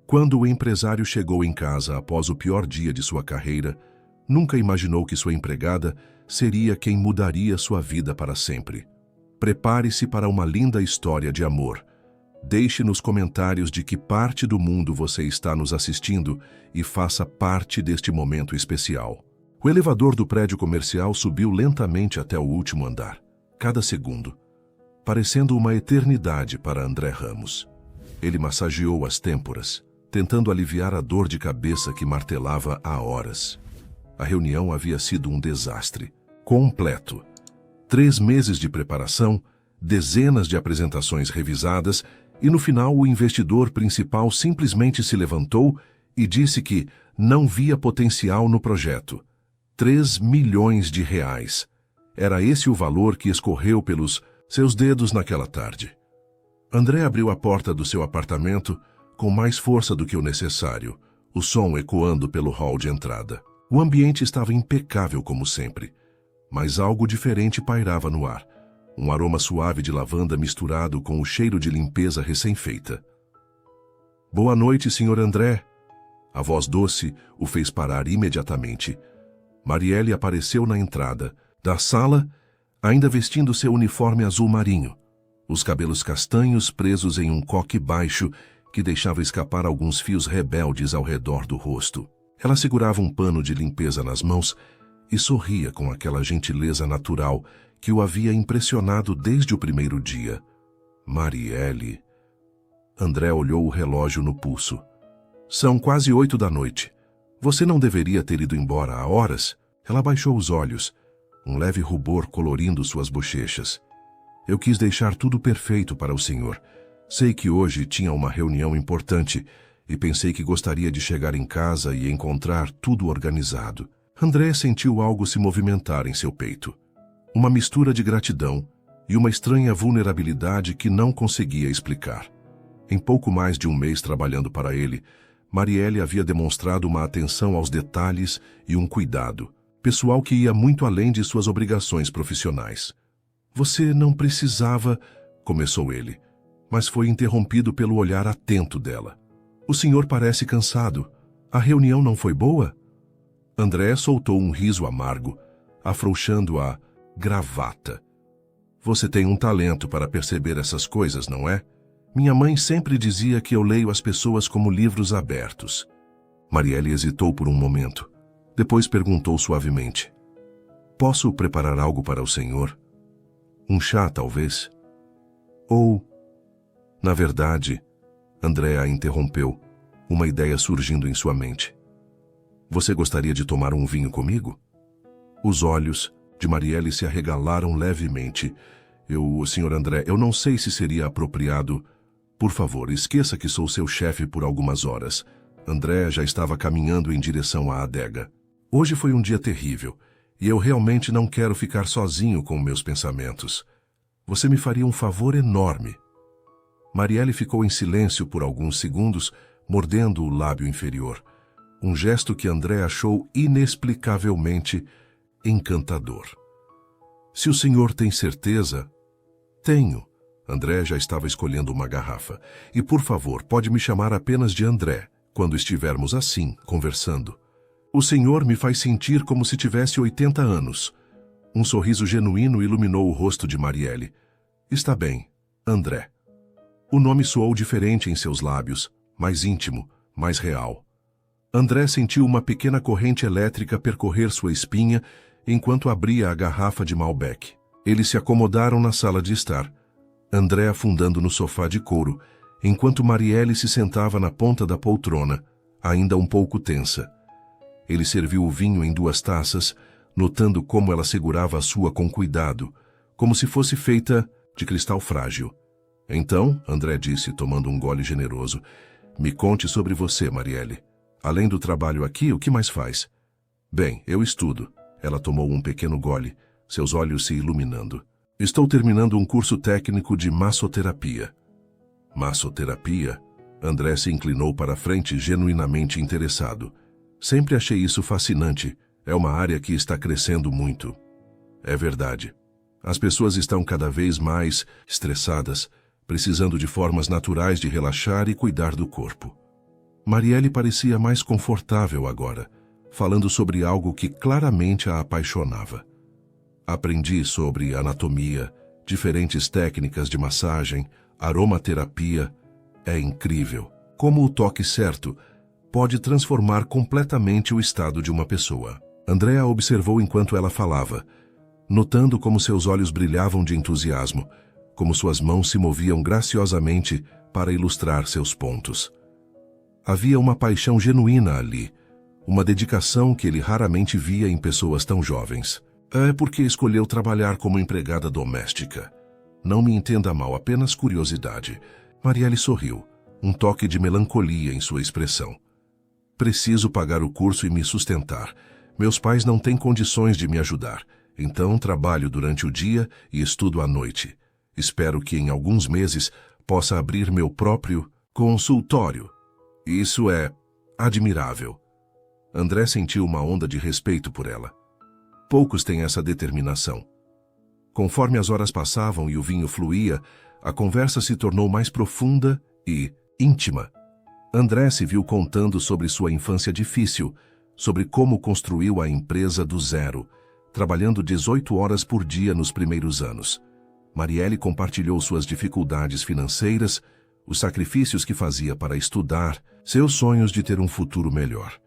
Quando o empresário chegou em casa após o pior dia de sua carreira, nunca imaginou que sua empregada seria quem mudaria sua vida para sempre. Prepare-se para uma linda história de amor. Deixe nos comentários de que parte do mundo você está nos assistindo e faça parte deste momento especial. O elevador do prédio comercial subiu lentamente até o último andar, cada segundo, parecendo uma eternidade para André Ramos. Ele massageou as têmporas, tentando aliviar a dor de cabeça que martelava há horas. A reunião havia sido um desastre completo. 3 meses de preparação, dezenas de apresentações revisadas, e no final o investidor principal simplesmente se levantou e disse que não via potencial no projeto. 3 milhões de reais. Era esse o valor que escorreu pelos seus dedos naquela tarde. André abriu a porta do seu apartamento com mais força do que o necessário, o som ecoando pelo hall de entrada. O ambiente estava impecável como sempre, mas algo diferente pairava no ar. Um aroma suave de lavanda misturado com o cheiro de limpeza recém-feita. "Boa noite, Sr. André." A voz doce o fez parar imediatamente. Marielle apareceu na entrada da sala, ainda vestindo seu uniforme azul marinho, os cabelos castanhos presos em um coque baixo que deixava escapar alguns fios rebeldes ao redor do rosto. Ela segurava um pano de limpeza nas mãos e sorria com aquela gentileza natural que o havia impressionado desde o primeiro dia. Marielle. André olhou o relógio no pulso. "São quase 8 da noite. Você não deveria ter ido embora há horas?" Ela baixou os olhos, um leve rubor colorindo suas bochechas. "Eu quis deixar tudo perfeito para o senhor. Sei que hoje tinha uma reunião importante e pensei que gostaria de chegar em casa e encontrar tudo organizado." André sentiu algo se movimentar em seu peito. Uma mistura de gratidão e uma estranha vulnerabilidade que não conseguia explicar. Em pouco mais de um mês trabalhando para ele, Marielle havia demonstrado uma atenção aos detalhes e um cuidado pessoal que ia muito além de suas obrigações profissionais. "Você não precisava..." começou ele, mas foi interrompido pelo olhar atento dela. "O senhor parece cansado. A reunião não foi boa?" André soltou um riso amargo, afrouxando a gravata. "Você tem um talento para perceber essas coisas, não é? Minha mãe sempre dizia que eu leio as pessoas como livros abertos." Marielle hesitou por um momento. Depois perguntou suavemente: "Posso preparar algo para o senhor? Um chá, talvez? Ou..." Na verdade, André a interrompeu, uma ideia surgindo em sua mente. "Você gostaria de tomar um vinho comigo?" Os olhos de Marielle se arregalaram levemente. Sr. André, eu não sei se seria apropriado." "Por favor, esqueça que sou seu chefe por algumas horas." André já estava caminhando em direção à adega. "Hoje foi um dia terrível, e eu realmente não quero ficar sozinho com meus pensamentos. Você me faria um favor enorme." Marielle ficou em silêncio por alguns segundos, mordendo o lábio inferior. Um gesto que André achou inexplicavelmente encantador. "Se o senhor tem certeza..." "Tenho." André já estava escolhendo uma garrafa. "E por favor, pode me chamar apenas de André, quando estivermos assim, conversando. O senhor me faz sentir como se tivesse 80 anos. Um sorriso genuíno iluminou o rosto de Marielle. "Está bem, André." O nome soou diferente em seus lábios, mais íntimo, mais real. André sentiu uma pequena corrente elétrica percorrer sua espinha enquanto abria a garrafa de Malbec. Eles se acomodaram na sala de estar, André afundando no sofá de couro, enquanto Marielle se sentava na ponta da poltrona, ainda um pouco tensa. Ele serviu o vinho em 2 taças, notando como ela segurava a sua com cuidado, como se fosse feita de cristal frágil. "Então," André disse, tomando um gole generoso, "me conte sobre você, Marielle. Além do trabalho aqui, o que mais faz?" "Bem, eu estudo." Ela tomou um pequeno gole, seus olhos se iluminando. "Estou terminando um curso técnico de massoterapia." "Massoterapia?" André se inclinou para a frente, genuinamente interessado. "Sempre achei isso fascinante. É uma área que está crescendo muito." "É verdade. As pessoas estão cada vez mais estressadas, precisando de formas naturais de relaxar e cuidar do corpo." Marielle parecia mais confortável agora, falando sobre algo que claramente a apaixonava. Aprendi sobre anatomia, diferentes técnicas de massagem, aromaterapia. É incrível como o toque certo pode transformar completamente o estado de uma pessoa. Andrea observou enquanto ela falava, notando como seus olhos brilhavam de entusiasmo, como suas mãos se moviam graciosamente para ilustrar seus pontos. Havia uma paixão genuína ali, uma dedicação que ele raramente via em pessoas tão jovens. É porque escolheu trabalhar como empregada doméstica. Não me entenda mal, apenas curiosidade. Marielle sorriu, um toque de melancolia em sua expressão. Preciso pagar o curso e me sustentar. Meus pais não têm condições de me ajudar, então trabalho durante o dia e estudo à noite. Espero que em alguns meses possa abrir meu próprio consultório. Isso é admirável. André sentiu uma onda de respeito por ela. Poucos têm essa determinação. Conforme as horas passavam e o vinho fluía, a conversa se tornou mais profunda e íntima. André se viu contando sobre sua infância difícil, sobre como construiu a empresa do zero, trabalhando 18 horas por dia nos primeiros anos. Marielle compartilhou suas dificuldades financeiras, os sacrifícios que fazia para estudar, seus sonhos de ter um futuro melhor.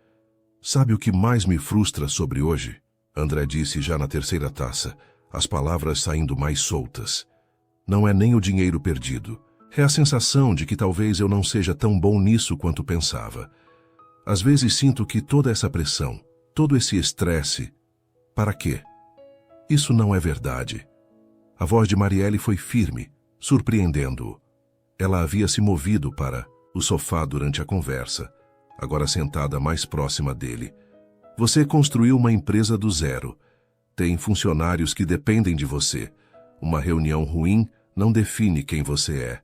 Sabe o que mais me frustra sobre hoje? André disse já na terceira taça, as palavras saindo mais soltas. Não é nem o dinheiro perdido. É a sensação de que talvez eu não seja tão bom nisso quanto pensava. Às vezes sinto que toda essa pressão, todo esse estresse... Para quê? Isso não é verdade. A voz de Marielle foi firme, surpreendendo-o. Ela havia se movido para o sofá durante a conversa, agora sentada mais próxima dele. Você construiu uma empresa do zero. Tem funcionários que dependem de você. Uma reunião ruim não define quem você é.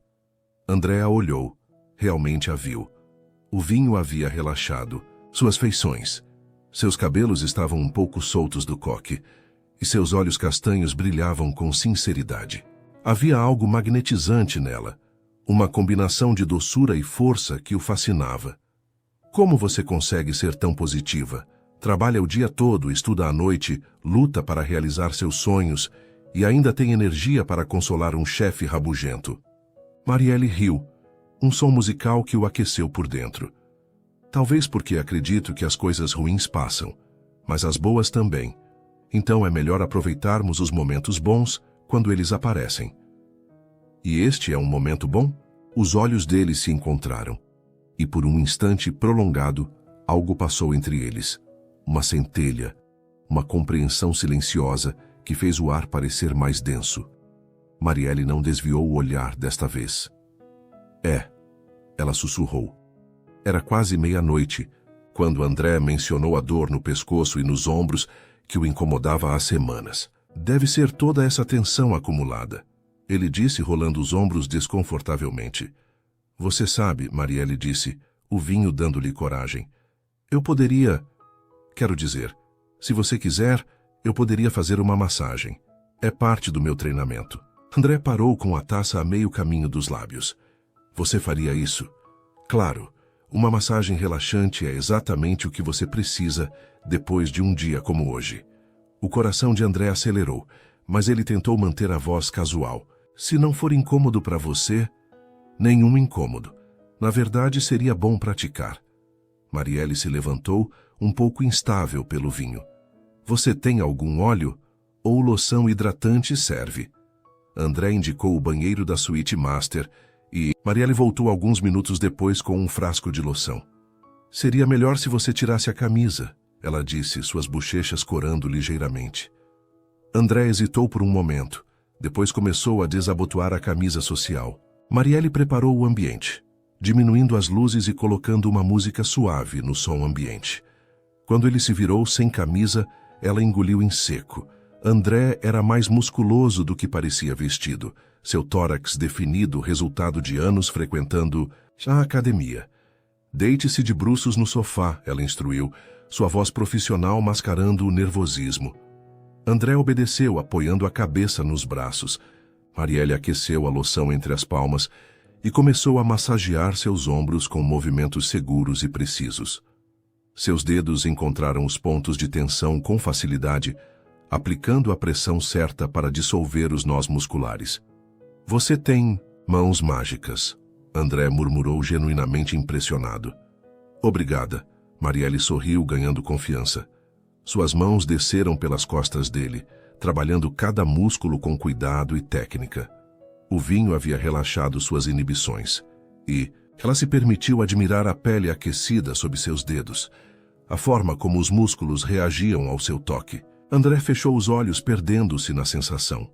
Andrea olhou. Realmente a viu. O vinho havia relaxado. Suas feições. Seus cabelos estavam um pouco soltos do coque. E seus olhos castanhos brilhavam com sinceridade. Havia algo magnetizante nela. Uma combinação de doçura e força que o fascinava. Como você consegue ser tão positiva? Trabalha o dia todo, estuda à noite, luta para realizar seus sonhos e ainda tem energia para consolar um chefe rabugento. Marielle riu, um som musical que o aqueceu por dentro. Talvez porque acredito que as coisas ruins passam, mas as boas também. Então é melhor aproveitarmos os momentos bons quando eles aparecem. E este é um momento bom? Os olhos dele se encontraram. E por um instante prolongado, algo passou entre eles. Uma centelha, uma compreensão silenciosa que fez o ar parecer mais denso. Marielle não desviou o olhar desta vez. Ela sussurrou. Era quase meia-noite, quando André mencionou a dor no pescoço e nos ombros que o incomodava há semanas. Deve ser toda essa tensão acumulada, ele disse rolando os ombros desconfortavelmente. Você sabe, Marielle disse, o vinho dando-lhe coragem. Eu poderia... Quero dizer, se você quiser, eu poderia fazer uma massagem. É parte do meu treinamento. André parou com a taça a meio caminho dos lábios. Você faria isso? Claro, uma massagem relaxante é exatamente o que você precisa depois de um dia como hoje. O coração de André acelerou, mas ele tentou manter a voz casual. Se não for incômodo para você, nenhum incômodo. Na verdade, seria bom praticar. Marielle se levantou, um pouco instável pelo vinho. Você tem algum óleo? Ou loção hidratante serve? André indicou o banheiro da suíte master e Marielle voltou alguns minutos depois com um frasco de loção. Seria melhor se você tirasse a camisa, ela disse, suas bochechas corando ligeiramente. André hesitou por um momento, depois começou a desabotoar a camisa social. Marielle preparou o ambiente, diminuindo as luzes e colocando uma música suave no som ambiente. Quando ele se virou sem camisa, ela engoliu em seco. André era mais musculoso do que parecia vestido, seu tórax definido resultado de anos frequentando a academia. Deite-se de bruços no sofá, ela instruiu, sua voz profissional mascarando o nervosismo. André obedeceu, apoiando a cabeça nos braços. Marielle aqueceu a loção entre as palmas e começou a massagear seus ombros com movimentos seguros e precisos. Seus dedos encontraram os pontos de tensão com facilidade, aplicando a pressão certa para dissolver os nós musculares. Você tem mãos mágicas, André murmurou genuinamente impressionado. Obrigada, Marielle sorriu, ganhando confiança. Suas mãos desceram pelas costas dele, trabalhando cada músculo com cuidado e técnica. O vinho havia relaxado suas inibições, e ela se permitiu admirar a pele aquecida sob seus dedos, a forma como os músculos reagiam ao seu toque. André fechou os olhos, perdendo-se na sensação.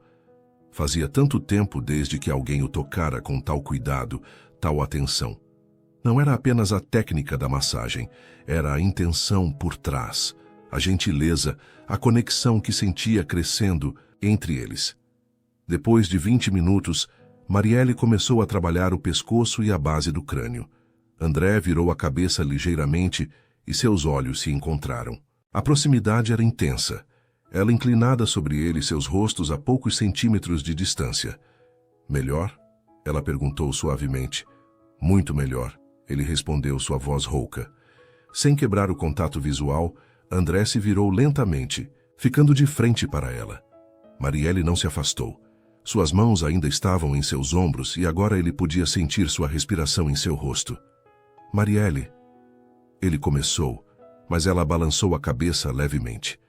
Fazia tanto tempo desde que alguém o tocara com tal cuidado, tal atenção. Não era apenas a técnica da massagem, era a intenção por trás, a gentileza, a conexão que sentia crescendo entre eles. Depois de 20 minutos, Marielle começou a trabalhar o pescoço e a base do crânio. André virou a cabeça ligeiramente e seus olhos se encontraram. A proximidade era intensa. Ela inclinada sobre ele, seus rostos a poucos centímetros de distância. Melhor? Ela perguntou suavemente. Muito melhor, ele respondeu, sua voz rouca. Sem quebrar o contato visual, André se virou lentamente, ficando de frente para ela. Marielle não se afastou. Suas mãos ainda estavam em seus ombros e agora ele podia sentir sua respiração em seu rosto. Marielle, ele começou, mas ela balançou a cabeça levemente.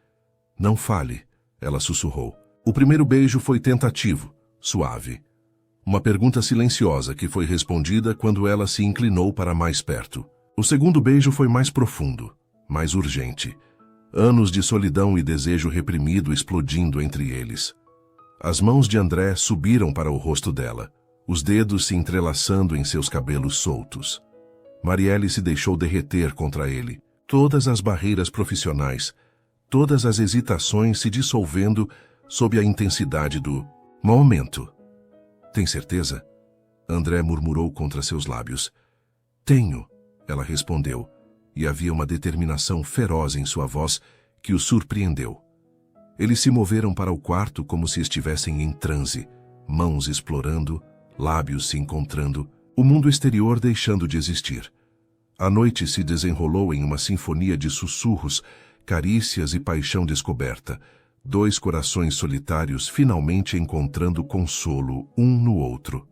Não fale, ela sussurrou. O primeiro beijo foi tentativo, suave. Uma pergunta silenciosa que foi respondida quando ela se inclinou para mais perto. O segundo beijo foi mais profundo, mais urgente. Anos de solidão e desejo reprimido explodindo entre eles. As mãos de André subiram para o rosto dela, os dedos se entrelaçando em seus cabelos soltos. Marielle se deixou derreter contra ele, todas as barreiras profissionais, todas as hesitações se dissolvendo sob a intensidade do momento. Tem certeza? André murmurou contra seus lábios. Tenho, ela respondeu, e havia uma determinação feroz em sua voz que o surpreendeu. Eles se moveram para o quarto como se estivessem em transe, mãos explorando, lábios se encontrando, o mundo exterior deixando de existir. A noite se desenrolou em uma sinfonia de sussurros, carícias e paixão descoberta, dois corações solitários finalmente encontrando consolo um no outro.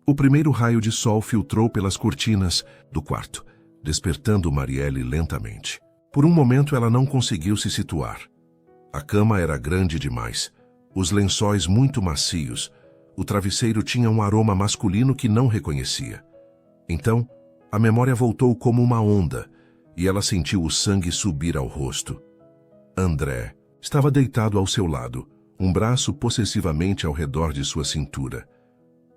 O primeiro raio de sol filtrou pelas cortinas do quarto, despertando Marielle lentamente. Por um momento ela não conseguiu se situar. A cama era grande demais, os lençóis muito macios, o travesseiro tinha um aroma masculino que não reconhecia. Então, a memória voltou como uma onda, e ela sentiu o sangue subir ao rosto. André estava deitado ao seu lado, um braço possessivamente ao redor de sua cintura.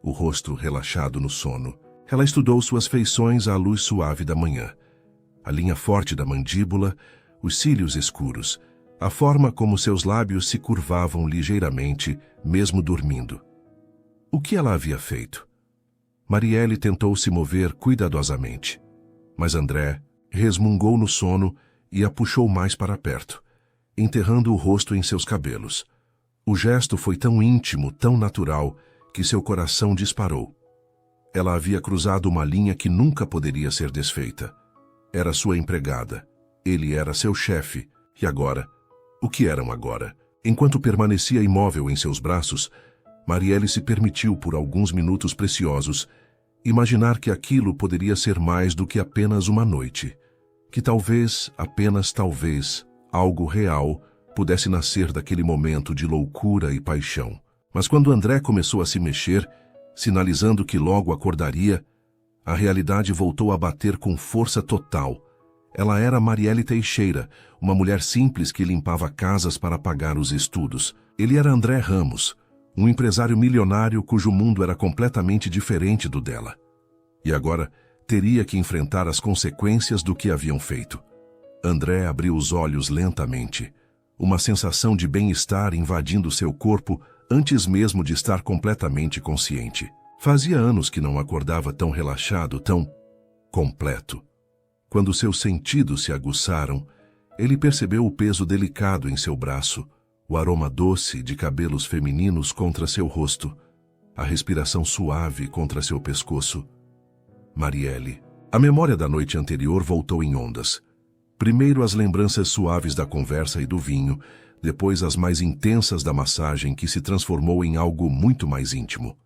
O rosto relaxado no sono. Ela estudou suas feições à luz suave da manhã. A linha forte da mandíbula, os cílios escuros, a forma como seus lábios se curvavam ligeiramente, mesmo dormindo. O que ela havia feito? Marielle tentou se mover cuidadosamente, mas André resmungou no sono e a puxou mais para perto, enterrando o rosto em seus cabelos. O gesto foi tão íntimo, tão natural, que seu coração disparou. Ela havia cruzado uma linha que nunca poderia ser desfeita. Era sua empregada, ele era seu chefe, e agora? O que eram agora? Enquanto permanecia imóvel em seus braços, Marielle se permitiu por alguns minutos preciosos imaginar que aquilo poderia ser mais do que apenas uma noite, que talvez, apenas talvez, algo real pudesse nascer daquele momento de loucura e paixão. Mas quando André começou a se mexer, sinalizando que logo acordaria, a realidade voltou a bater com força total. Ela era Marielle Teixeira, uma mulher simples que limpava casas para pagar os estudos. Ele era André Ramos, um empresário milionário cujo mundo era completamente diferente do dela. E agora teria que enfrentar as consequências do que haviam feito. André abriu os olhos lentamente, uma sensação de bem-estar invadindo seu corpo antes mesmo de estar completamente consciente. Fazia anos que não acordava tão relaxado, tão completo. Quando seus sentidos se aguçaram, ele percebeu o peso delicado em seu braço, o aroma doce de cabelos femininos contra seu rosto. a respiração suave contra seu pescoço. Marielle. A memória da noite anterior voltou em ondas. Primeiro as lembranças suaves da conversa e do vinho, depois as mais intensas da massagem que se transformou em algo muito mais íntimo.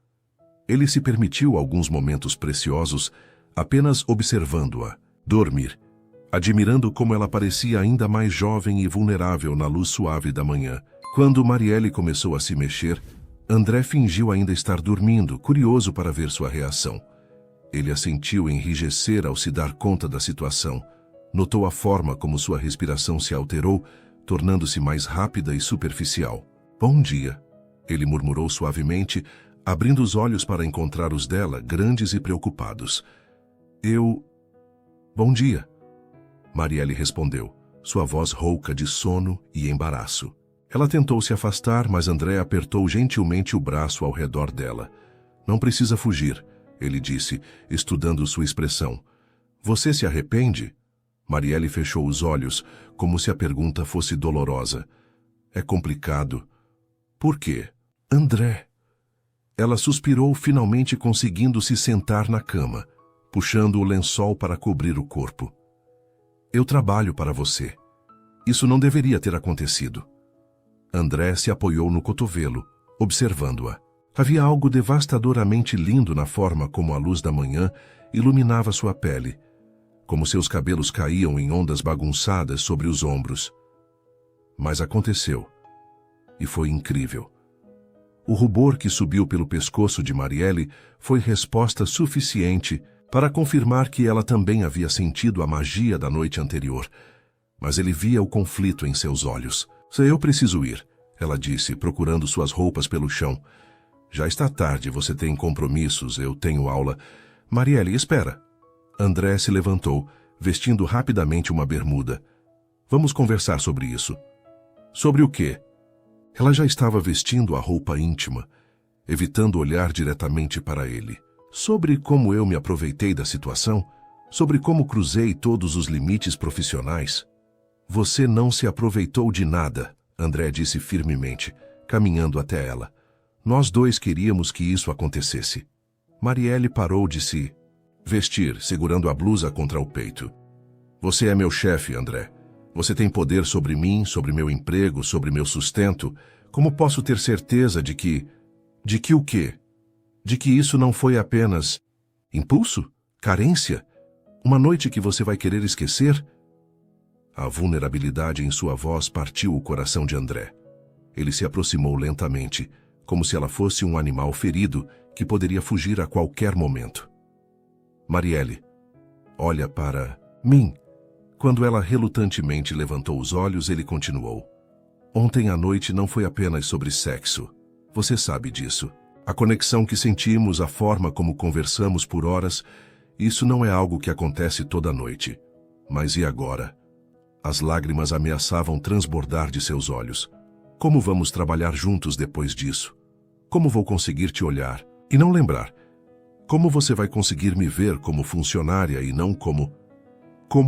Ele se permitiu alguns momentos preciosos, apenas observando-a, dormir, admirando como ela parecia ainda mais jovem e vulnerável na luz suave da manhã. Quando Marielle começou a se mexer, André fingiu ainda estar dormindo, curioso para ver sua reação. Ele a sentiu enrijecer ao se dar conta da situação. Notou a forma como sua respiração se alterou, tornando-se mais rápida e superficial. Bom dia, ele murmurou suavemente, abrindo os olhos para encontrar os dela, grandes e preocupados. Bom dia, Marielle respondeu, sua voz rouca de sono e embaraço. Ela tentou se afastar, mas André apertou gentilmente o braço ao redor dela. Não precisa fugir, ele disse, estudando sua expressão. Você se arrepende? Marielle fechou os olhos, como se a pergunta fosse dolorosa. É complicado. Por quê? André. Ela suspirou, finalmente conseguindo se sentar na cama, puxando o lençol para cobrir o corpo. Eu trabalho para você. Isso não deveria ter acontecido. André se apoiou no cotovelo, observando-a. Havia algo devastadoramente lindo na forma como a luz da manhã iluminava sua pele, como seus cabelos caíam em ondas bagunçadas sobre os ombros. Mas aconteceu. E foi incrível. O rubor que subiu pelo pescoço de Marielle foi resposta suficiente para confirmar que ela também havia sentido a magia da noite anterior. Mas ele via o conflito em seus olhos. Eu preciso ir, ela disse, procurando suas roupas pelo chão. Já está tarde, você tem compromissos, eu tenho aula. Marielle, espera. André se levantou, vestindo rapidamente uma bermuda. Vamos conversar sobre isso. Sobre o quê? Ela já estava vestindo a roupa íntima, evitando olhar diretamente para ele. Sobre como eu me aproveitei da situação, sobre como cruzei todos os limites profissionais. Você não se aproveitou de nada, André disse firmemente, caminhando até ela. Nós dois queríamos que isso acontecesse. Marielle parou de se vestir, segurando a blusa contra o peito. Você é meu chefe, André. Você tem poder sobre mim, sobre meu emprego, sobre meu sustento. Como posso ter certeza de que... De que o quê? De que isso não foi apenas... impulso? Carência? Uma noite que você vai querer esquecer? A vulnerabilidade em sua voz partiu o coração de André. Ele se aproximou lentamente, como se ela fosse um animal ferido que poderia fugir a qualquer momento. Marielle, olha para mim. Quando ela relutantemente levantou os olhos, ele continuou. Ontem à noite não foi apenas sobre sexo. Você sabe disso. A conexão que sentimos, a forma como conversamos por horas, isso não é algo que acontece toda noite. Mas e agora? As lágrimas ameaçavam transbordar de seus olhos. Como vamos trabalhar juntos depois disso? Como vou conseguir te olhar e não lembrar? Como você vai conseguir me ver como funcionária e não como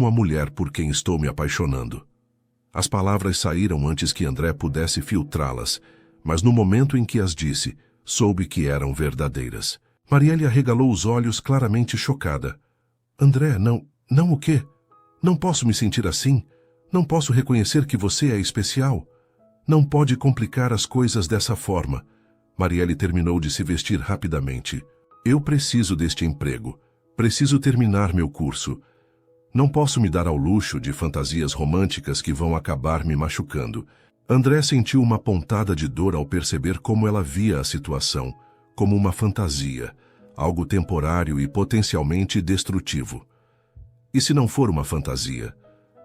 a mulher por quem estou me apaixonando? As palavras saíram antes que André pudesse filtrá-las, mas no momento em que as disse, soube que eram verdadeiras. Marielle arregalou os olhos, claramente chocada. André, não o quê? Não posso me sentir assim? Não posso reconhecer que você é especial? Não pode complicar as coisas dessa forma. Marielle terminou de se vestir rapidamente. Eu preciso deste emprego. Preciso terminar meu curso. Não posso me dar ao luxo de fantasias românticas que vão acabar me machucando. André sentiu uma pontada de dor ao perceber como ela via a situação, como uma fantasia, algo temporário e potencialmente destrutivo. E se não for uma fantasia?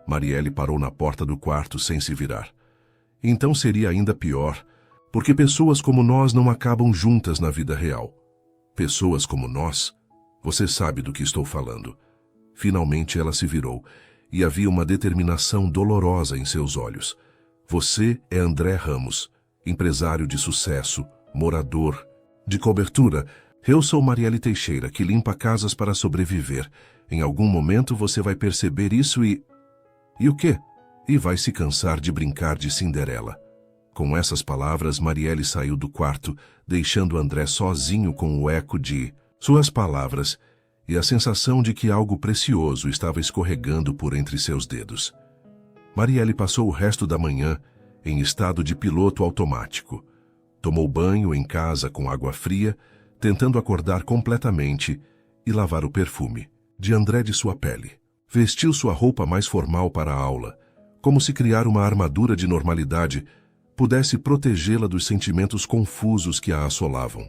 Marielle parou na porta do quarto sem se virar. Então seria ainda pior, porque pessoas como nós não acabam juntas na vida real. Pessoas como nós? Você sabe do que estou falando. Finalmente ela se virou, e havia uma determinação dolorosa em seus olhos. Você é André Ramos, empresário de sucesso, morador, de cobertura. Eu sou Marielle Teixeira, que limpa casas para sobreviver. Em algum momento você vai perceber isso e... E o quê? E vai se cansar de brincar de Cinderela. Com essas palavras, Marielle saiu do quarto, deixando André sozinho com o eco de suas palavras e a sensação de que algo precioso estava escorregando por entre seus dedos. Marielle passou o resto da manhã em estado de piloto automático. Tomou banho em casa com água fria, tentando acordar completamente e lavar o perfume de André de sua pele. Vestiu sua roupa mais formal para a aula, como se criar uma armadura de normalidade pudesse protegê-la dos sentimentos confusos que a assolavam.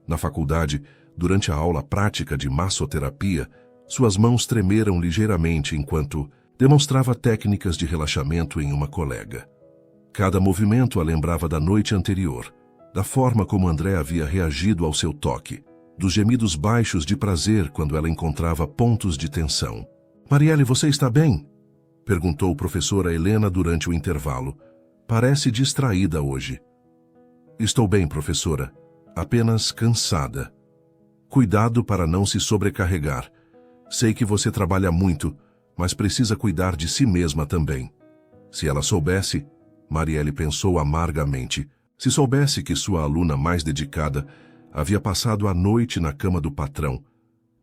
Na faculdade, durante a aula prática de massoterapia, suas mãos tremeram ligeiramente enquanto demonstrava técnicas de relaxamento em uma colega. Cada movimento a lembrava da noite anterior, da forma como André havia reagido ao seu toque, dos gemidos baixos de prazer quando ela encontrava pontos de tensão. "Marielle, você está bem?" perguntou professora Helena durante o intervalo. "Parece distraída hoje." "Estou bem, professora. Apenas cansada." "Cuidado para não se sobrecarregar. Sei que você trabalha muito, mas precisa cuidar de si mesma também." Se ela soubesse, Marielle pensou amargamente, se soubesse que sua aluna mais dedicada havia passado a noite na cama do patrão,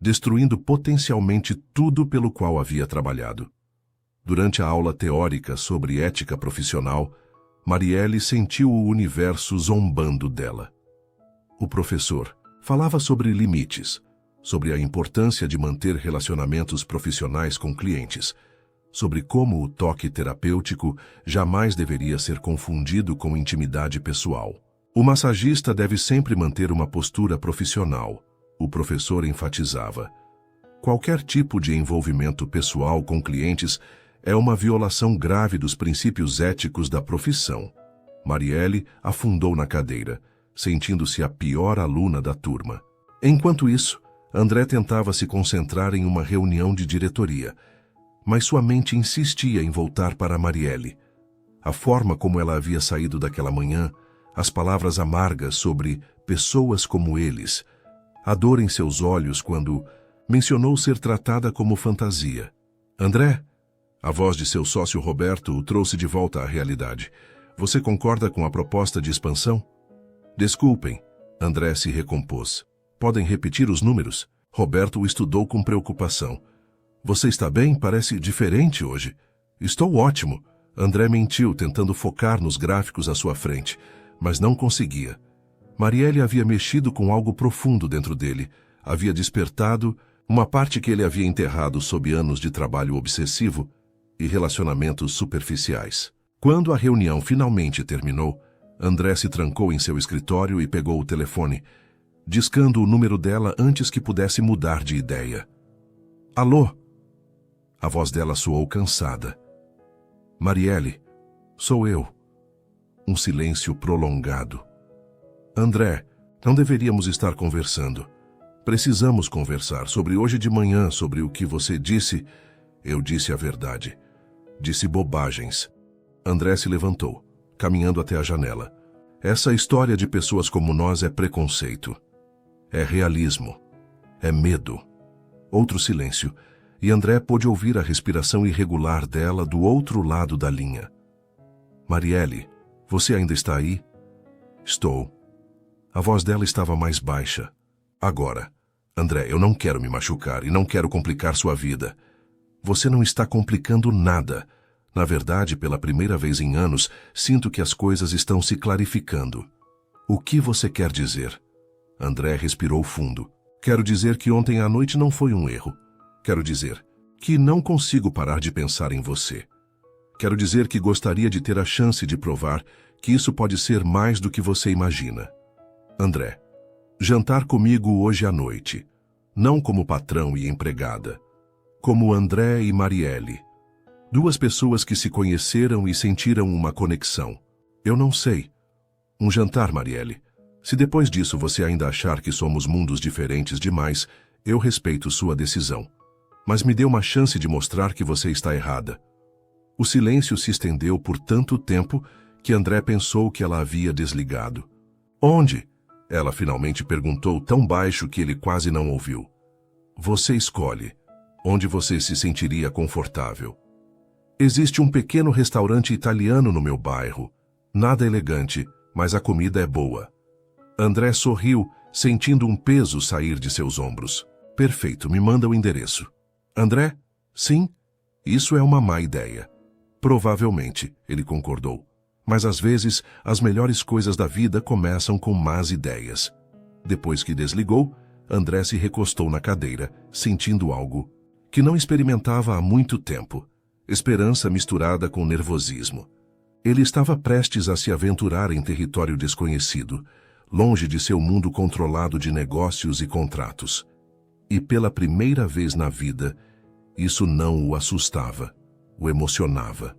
destruindo potencialmente tudo pelo qual havia trabalhado. Durante a aula teórica sobre ética profissional, Marielle sentiu o universo zombando dela. O professor falava sobre limites, sobre a importância de manter relacionamentos profissionais com clientes, sobre como o toque terapêutico jamais deveria ser confundido com intimidade pessoal. O massagista deve sempre manter uma postura profissional, o professor enfatizava. Qualquer tipo de envolvimento pessoal com clientes é uma violação grave dos princípios éticos da profissão. Marielle afundou na cadeira, sentindo-se a pior aluna da turma. Enquanto isso, André tentava se concentrar em uma reunião de diretoria, mas sua mente insistia em voltar para Marielle. A forma como ela havia saído daquela manhã, as palavras amargas sobre pessoas como eles, a dor em seus olhos quando mencionou ser tratada como fantasia. "André?" A voz de seu sócio Roberto o trouxe de volta à realidade. "Você concorda com a proposta de expansão?" "Desculpem." André se recompôs. "Podem repetir os números?" Roberto o estudou com preocupação. "Você está bem? Parece diferente hoje." "Estou ótimo." André mentiu, tentando focar nos gráficos à sua frente, mas não conseguia. Marielle havia mexido com algo profundo dentro dele, havia despertado uma parte que ele havia enterrado sob anos de trabalho obsessivo e relacionamentos superficiais. Quando a reunião finalmente terminou, André se trancou em seu escritório e pegou o telefone, discando o número dela antes que pudesse mudar de ideia. "Alô?" A voz dela soou cansada. "Marielle, sou eu." Um silêncio prolongado. "André, não deveríamos estar conversando. Precisamos conversar sobre hoje de manhã, sobre o que você disse." "Eu disse a verdade. Disse bobagens." André se levantou, caminhando até a janela. "Essa história de pessoas como nós é preconceito. É realismo. É medo." Outro silêncio, e André pôde ouvir a respiração irregular dela do outro lado da linha. "Marielle, você ainda está aí?" "Estou." A voz dela estava mais baixa. "Agora, André, eu não quero me machucar e não quero complicar sua vida." "Você não está complicando nada. Na verdade, pela primeira vez em anos, sinto que as coisas estão se clarificando." "O que você quer dizer?" André respirou fundo. "Quero dizer que ontem à noite não foi um erro. Quero dizer que não consigo parar de pensar em você. Quero dizer que gostaria de ter a chance de provar que isso pode ser mais do que você imagina. André, jantar comigo hoje à noite, não como patrão e empregada, como André e Marielle. Duas pessoas que se conheceram e sentiram uma conexão. Eu não sei. Um jantar, Marielle. Se depois disso você ainda achar que somos mundos diferentes demais, eu respeito sua decisão. Mas me dê uma chance de mostrar que você está errada." O silêncio se estendeu por tanto tempo que André pensou que ela havia desligado. "Onde?" Ela finalmente perguntou tão baixo que ele quase não ouviu. "Você escolhe. Onde você se sentiria confortável." "Existe um pequeno restaurante italiano no meu bairro." Nada elegante, mas a comida é boa. André sorriu, sentindo um peso sair de seus ombros. Perfeito, me manda o endereço. André? Sim? Isso é uma má ideia. Provavelmente, ele concordou. Mas às vezes, as melhores coisas da vida começam com más ideias. Depois que desligou, André se recostou na cadeira, sentindo algo que não experimentava há muito tempo. Esperança misturada com nervosismo. Ele estava prestes a se aventurar em território desconhecido, longe de seu mundo controlado de negócios e contratos. E pela primeira vez na vida, isso não o assustava, o emocionava.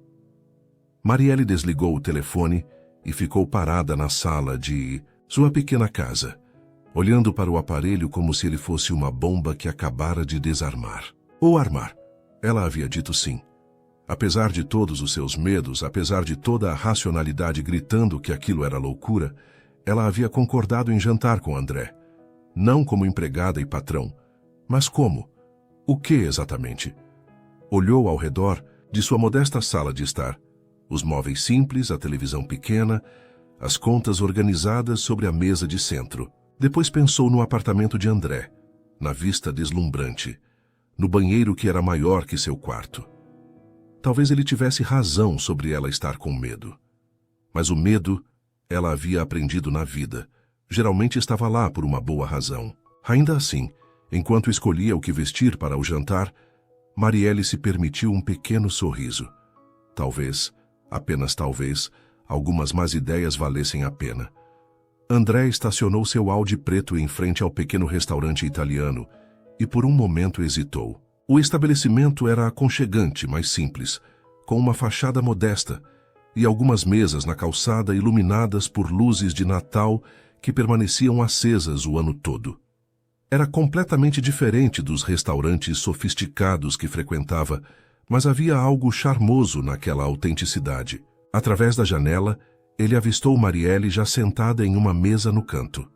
Marielle desligou o telefone e ficou parada na sala de sua pequena casa, olhando para o aparelho como se ele fosse uma bomba que acabara de desarmar. Ou armar. Ela havia dito sim. Apesar de todos os seus medos, apesar de toda a racionalidade gritando que aquilo era loucura, ela havia concordado em jantar com André. Não como empregada e patrão, mas como? O que exatamente? Olhou ao redor de sua modesta sala de estar. Os móveis simples, a televisão pequena, as contas organizadas sobre a mesa de centro. Depois pensou no apartamento de André, na vista deslumbrante, no banheiro que era maior que seu quarto. Talvez ele tivesse razão sobre ela estar com medo. Mas o medo, ela havia aprendido na vida, geralmente estava lá por uma boa razão. Ainda assim, enquanto escolhia o que vestir para o jantar, Marielle se permitiu um pequeno sorriso. Talvez, apenas talvez, algumas más ideias valessem a pena. André estacionou seu Audi preto em frente ao pequeno restaurante italiano e por um momento hesitou. O estabelecimento era aconchegante, mas simples, com uma fachada modesta e algumas mesas na calçada iluminadas por luzes de Natal que permaneciam acesas o ano todo. Era completamente diferente dos restaurantes sofisticados que frequentava, mas havia algo charmoso naquela autenticidade. Através da janela, ele avistou Marielle já sentada em uma mesa no canto.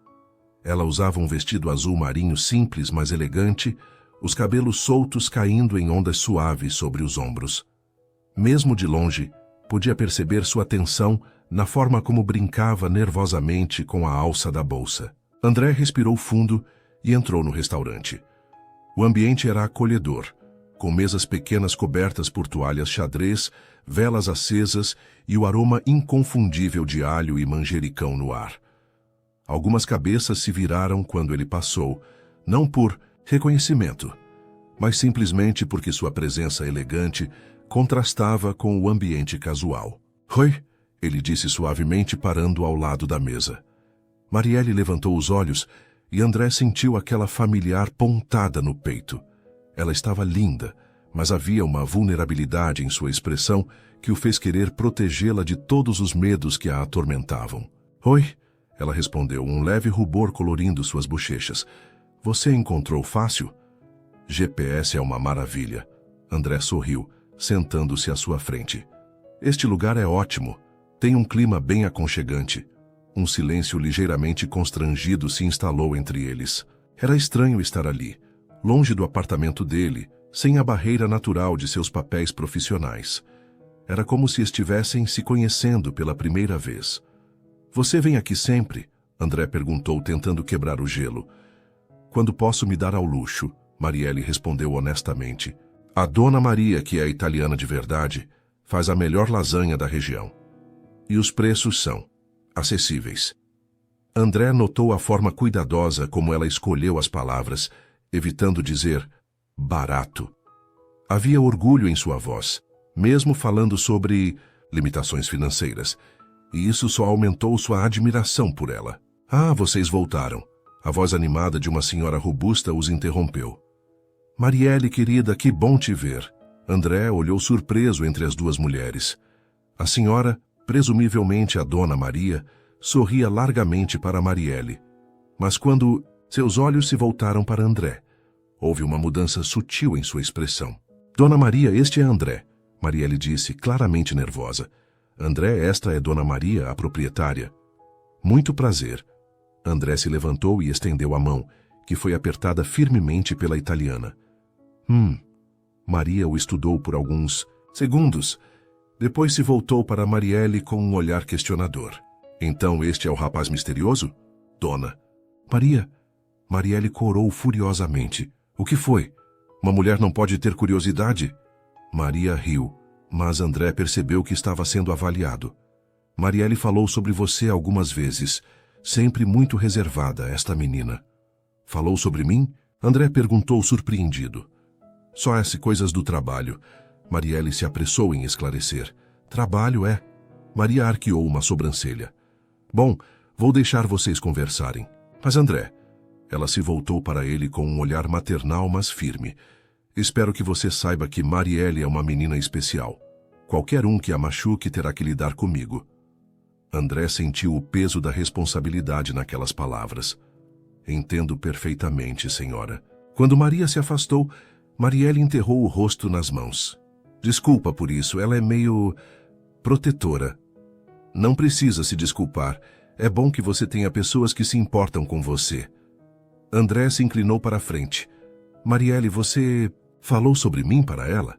Ela usava um vestido azul marinho simples, mas elegante, os cabelos soltos caindo em ondas suaves sobre os ombros. Mesmo de longe, podia perceber sua tensão na forma como brincava nervosamente com a alça da bolsa. André respirou fundo e entrou no restaurante. O ambiente era acolhedor, com mesas pequenas cobertas por toalhas xadrez, velas acesas e o aroma inconfundível de alho e manjericão no ar. Algumas cabeças se viraram quando ele passou, não por reconhecimento, mas simplesmente porque sua presença elegante contrastava com o ambiente casual. Oi, ele disse suavemente parando ao lado da mesa. Marielle levantou os olhos e André sentiu aquela familiar pontada no peito. Ela estava linda, mas havia uma vulnerabilidade em sua expressão que o fez querer protegê-la de todos os medos que a atormentavam. Oi, ela respondeu, um leve rubor colorindo suas bochechas. Você encontrou fácil? GPS é uma maravilha. André sorriu, sentando-se à sua frente. Este lugar é ótimo. Tem um clima bem aconchegante. Um silêncio ligeiramente constrangido se instalou entre eles. Era estranho estar ali, longe do apartamento dele, sem a barreira natural de seus papéis profissionais. Era como se estivessem se conhecendo pela primeira vez. Você vem aqui sempre? André perguntou, tentando quebrar o gelo. Quando posso me dar ao luxo, Marielle respondeu honestamente. A Dona Maria, que é italiana de verdade, faz a melhor lasanha da região. E os preços são acessíveis. André notou a forma cuidadosa como ela escolheu as palavras, evitando dizer barato. Havia orgulho em sua voz, mesmo falando sobre limitações financeiras, e isso só aumentou sua admiração por ela. Ah, vocês voltaram. A voz animada de uma senhora robusta os interrompeu. Marielle, querida, que bom te ver. André olhou surpreso entre as duas mulheres. A senhora, presumivelmente a Dona Maria, sorria largamente para Marielle. Mas quando seus olhos se voltaram para André, houve uma mudança sutil em sua expressão. Dona Maria, este é André, Marielle disse, claramente nervosa. André, esta é Dona Maria, a proprietária. Muito prazer. André se levantou e estendeu a mão, que foi apertada firmemente pela italiana. Maria o estudou por alguns segundos. Depois se voltou para Marielle com um olhar questionador. Então este é o rapaz misterioso? Dona. Maria. Marielle corou furiosamente. O que foi? Uma mulher não pode ter curiosidade? Maria riu, mas André percebeu que estava sendo avaliado. Marielle falou sobre você algumas vezes. Sempre muito reservada, esta menina. Falou sobre mim? André perguntou surpreendido. Só as coisas do trabalho. Marielle se apressou em esclarecer. Trabalho é? Maria arqueou uma sobrancelha. Bom, vou deixar vocês conversarem. Mas André... Ela se voltou para ele com um olhar maternal, mas firme. Espero que você saiba que Marielle é uma menina especial. Qualquer um que a machuque terá que lidar comigo. André sentiu o peso da responsabilidade naquelas palavras. Entendo perfeitamente, senhora. Quando Maria se afastou, Marielle enterrou o rosto nas mãos. Desculpa por isso, ela é meio... protetora. Não precisa se desculpar. É bom que você tenha pessoas que se importam com você. André se inclinou para a frente. Marielle, você falou sobre mim para ela?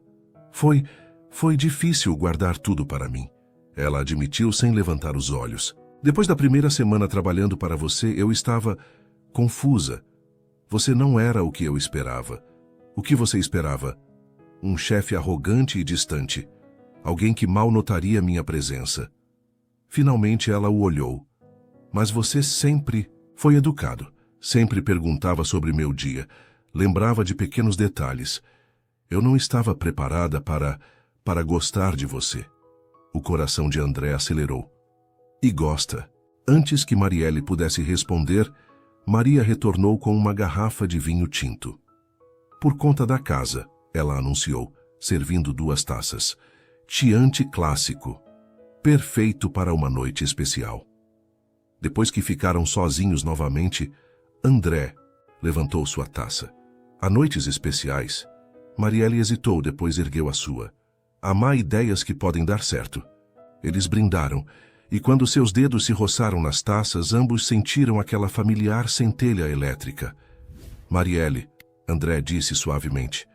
Foi difícil guardar tudo para mim. Ela admitiu sem levantar os olhos. Depois da primeira semana trabalhando para você, eu estava confusa. Você não era o que eu esperava. O que você esperava? Um chefe arrogante e distante. Alguém que mal notaria minha presença. Finalmente ela o olhou. Mas você sempre foi educado. Sempre perguntava sobre meu dia. Lembrava de pequenos detalhes. Eu não estava preparada para gostar de você. O coração de André acelerou. E gosta. Antes que Marielle pudesse responder, Maria retornou com uma garrafa de vinho tinto. Por conta da casa, ela anunciou, servindo 2 taças. Chianti clássico. Perfeito para uma noite especial. Depois que ficaram sozinhos novamente, André levantou sua taça. Há noites especiais. Marielle hesitou, depois ergueu a sua. Há má ideias que podem dar certo. Eles brindaram, e quando seus dedos se roçaram nas taças, ambos sentiram aquela familiar centelha elétrica. Marielle, André disse suavemente,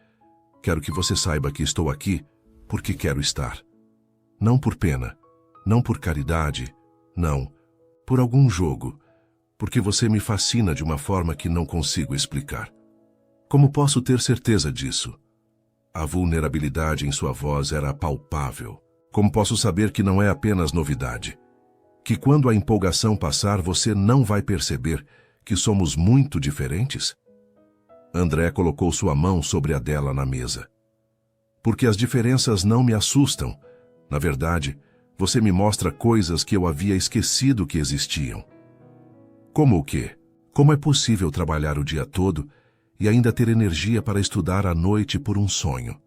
quero que você saiba que estou aqui porque quero estar. Não por pena, não por caridade, não, por algum jogo. Porque você me fascina de uma forma que não consigo explicar. Como posso ter certeza disso? A vulnerabilidade em sua voz era palpável. Como posso saber que não é apenas novidade? Que quando a empolgação passar, você não vai perceber que somos muito diferentes? André colocou sua mão sobre a dela na mesa. Porque as diferenças não me assustam. Na verdade, você me mostra coisas que eu havia esquecido que existiam. Como o quê? Como é possível trabalhar o dia todo e ainda ter energia para estudar à noite por um sonho?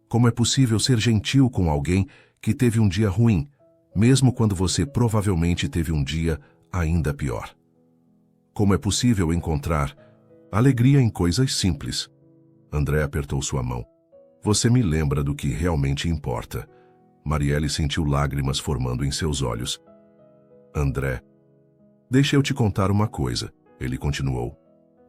Como é possível ser gentil com alguém que teve um dia ruim, mesmo quando você provavelmente teve um dia ainda pior? Como é possível encontrar alegria em coisas simples? André apertou sua mão. Você me lembra do que realmente importa. Marielle sentiu lágrimas formando em seus olhos. André, deixa eu te contar uma coisa, ele continuou.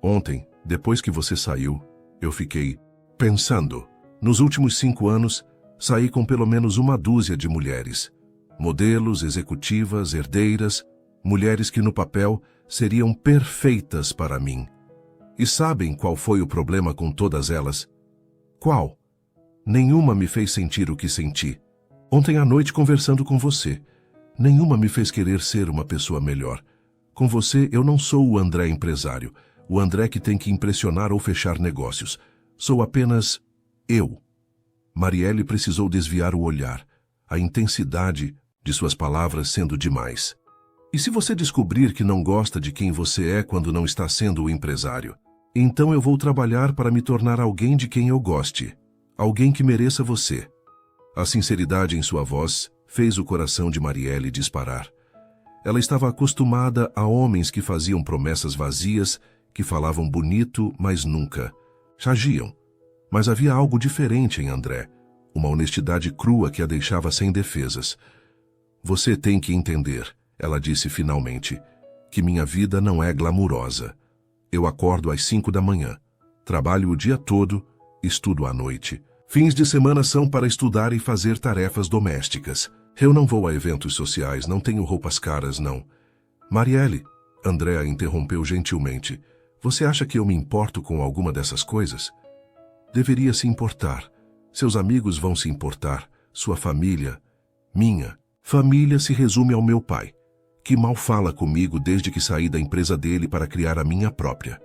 Ontem, depois que você saiu, eu fiquei pensando. Nos últimos 5 anos, saí com pelo menos 1 dúzia de mulheres. Modelos, executivas, herdeiras, mulheres que no papel seriam perfeitas para mim. E sabem qual foi o problema com todas elas? Qual? Nenhuma me fez sentir o que senti. Ontem à noite conversando com você, nenhuma me fez querer ser uma pessoa melhor. Com você, eu não sou o André empresário, o André que tem que impressionar ou fechar negócios. Sou apenas eu. Marielle precisou desviar o olhar, a intensidade de suas palavras sendo demais. E se você descobrir que não gosta de quem você é quando não está sendo o empresário, então eu vou trabalhar para me tornar alguém de quem eu goste, alguém que mereça você. A sinceridade em sua voz fez o coração de Marielle disparar. Ela estava acostumada a homens que faziam promessas vazias, que falavam bonito, mas nunca agiam. Mas havia algo diferente em André, uma honestidade crua que a deixava sem defesas. Você tem que entender, ela disse finalmente, que minha vida não é glamurosa. Eu acordo às 5 da manhã, trabalho o dia todo, estudo à noite, Fins de semana são para estudar e fazer tarefas domésticas. Eu não vou a eventos sociais, não tenho roupas caras, não. Marielle, André a interrompeu gentilmente. Você acha que eu me importo com alguma dessas coisas? Deveria se importar. Seus amigos vão se importar. Sua família. Minha família se resume ao meu pai, que mal fala comigo desde que saí da empresa dele para criar a minha própria.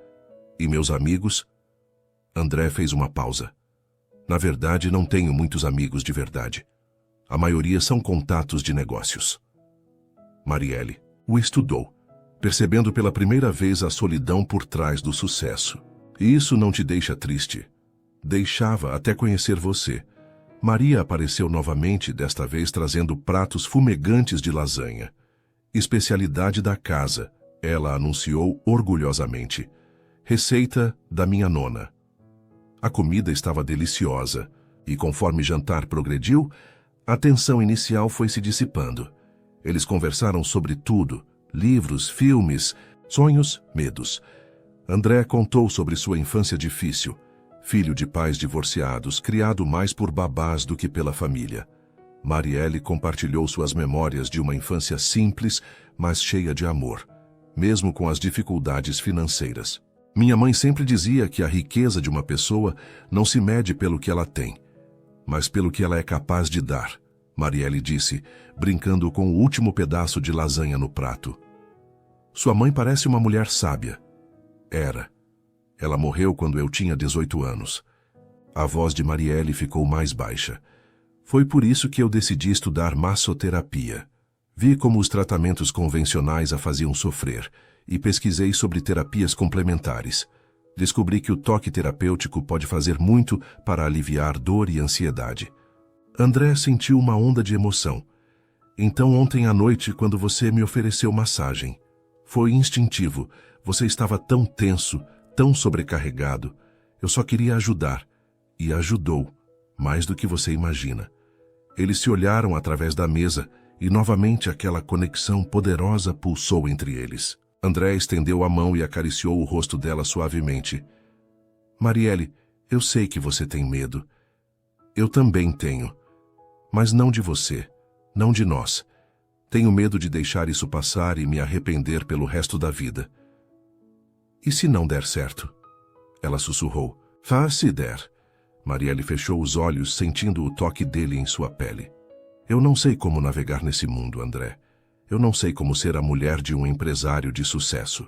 E meus amigos? André fez uma pausa. Na verdade, não tenho muitos amigos de verdade. A maioria são contatos de negócios. Marielle o estudou, percebendo pela primeira vez a solidão por trás do sucesso. E isso não te deixa triste? Deixava até conhecer você. Maria apareceu novamente, desta vez trazendo pratos fumegantes de lasanha. Especialidade da casa, ela anunciou orgulhosamente. Receita da minha nona. A comida estava deliciosa, e conforme o jantar progrediu, a tensão inicial foi se dissipando. Eles conversaram sobre tudo, livros, filmes, sonhos, medos. André contou sobre sua infância difícil, filho de pais divorciados, criado mais por babás do que pela família. Marielle compartilhou suas memórias de uma infância simples, mas cheia de amor, mesmo com as dificuldades financeiras. Minha mãe sempre dizia que a riqueza de uma pessoa não se mede pelo que ela tem, mas pelo que ela é capaz de dar, Marielle disse, brincando com o último pedaço de lasanha no prato. Sua mãe parece uma mulher sábia. Era. Ela morreu quando eu tinha 18 anos. A voz de Marielle ficou mais baixa. Foi por isso que eu decidi estudar massoterapia. Vi como os tratamentos convencionais a faziam sofrer e pesquisei sobre terapias complementares. Descobri que o toque terapêutico pode fazer muito para aliviar dor e ansiedade. André sentiu uma onda de emoção. Então ontem à noite, quando você me ofereceu massagem, foi instintivo. Você estava tão tenso, tão sobrecarregado. Eu só queria ajudar. E ajudou, mais do que você imagina. Eles se olharam através da mesa e novamente aquela conexão poderosa pulsou entre eles. André estendeu a mão e acariciou o rosto dela suavemente. Marielle, eu sei que você tem medo. Eu também tenho. Mas não de você, não de nós. Tenho medo de deixar isso passar e me arrepender pelo resto da vida. E se não der certo? Ela sussurrou. Se der. Marielle fechou os olhos, sentindo o toque dele em sua pele. Eu não sei como navegar nesse mundo, André. Eu não sei como ser a mulher de um empresário de sucesso.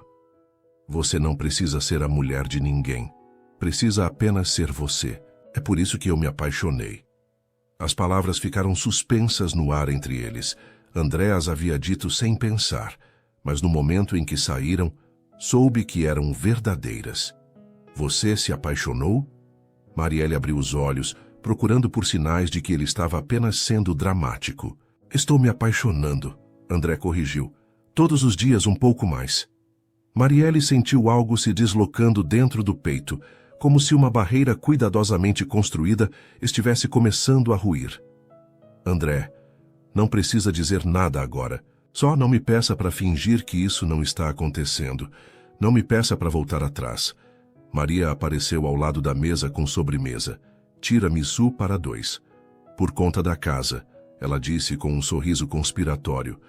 Você não precisa ser a mulher de ninguém. Precisa apenas ser você. É por isso que eu me apaixonei. As palavras ficaram suspensas no ar entre eles. André as havia dito sem pensar, mas no momento em que saíram, soube que eram verdadeiras. Você se apaixonou? Marielle abriu os olhos, procurando por sinais de que ele estava apenas sendo dramático. Estou me apaixonando, André corrigiu. Todos os dias um pouco mais. Marielle sentiu algo se deslocando dentro do peito, como se uma barreira cuidadosamente construída estivesse começando a ruir. André, não precisa dizer nada agora. Só não me peça para fingir que isso não está acontecendo. Não me peça para voltar atrás. Maria apareceu ao lado da mesa com sobremesa. Tiramisu para 2. Por conta da casa, ela disse com um sorriso conspiratório,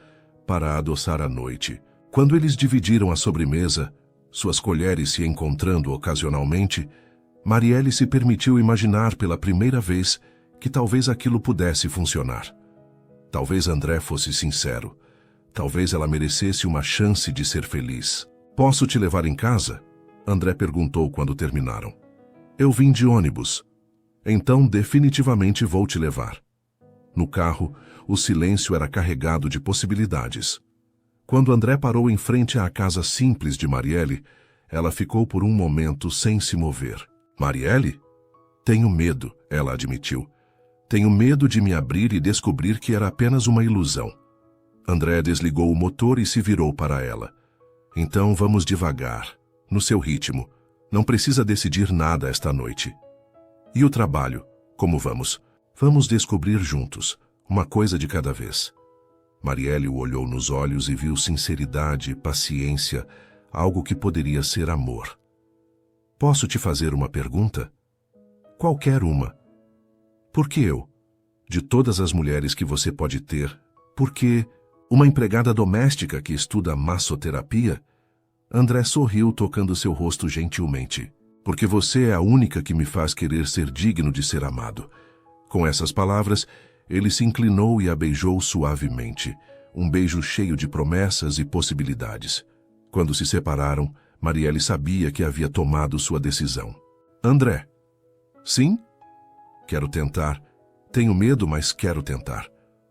para adoçar a noite. Quando eles dividiram a sobremesa, suas colheres se encontrando ocasionalmente, Marielle se permitiu imaginar pela primeira vez que talvez aquilo pudesse funcionar. Talvez André fosse sincero. Talvez ela merecesse uma chance de ser feliz. Posso te levar em casa? André perguntou quando terminaram. Eu vim de ônibus. Então definitivamente vou te levar. No carro, o silêncio era carregado de possibilidades. Quando André parou em frente à casa simples de Marielle, ela ficou por um momento sem se mover. Marielle? Tenho medo, ela admitiu. Tenho medo de me abrir e descobrir que era apenas uma ilusão. André desligou o motor e se virou para ela. Então vamos devagar, no seu ritmo. Não precisa decidir nada esta noite. E o trabalho? Como vamos? Vamos descobrir juntos, uma coisa de cada vez. Marielle o olhou nos olhos e viu sinceridade, paciência, algo que poderia ser amor. Posso te fazer uma pergunta? Qualquer uma. Por que eu? De todas as mulheres que você pode ter, por que uma empregada doméstica que estuda massoterapia? André sorriu, tocando seu rosto gentilmente. Porque você é a única que me faz querer ser digno de ser amado. Com essas palavras, ele se inclinou e a beijou suavemente, um beijo cheio de promessas e possibilidades. Quando se separaram, Marielle sabia que havia tomado sua decisão. André. Sim? Quero tentar. Tenho medo, mas quero tentar.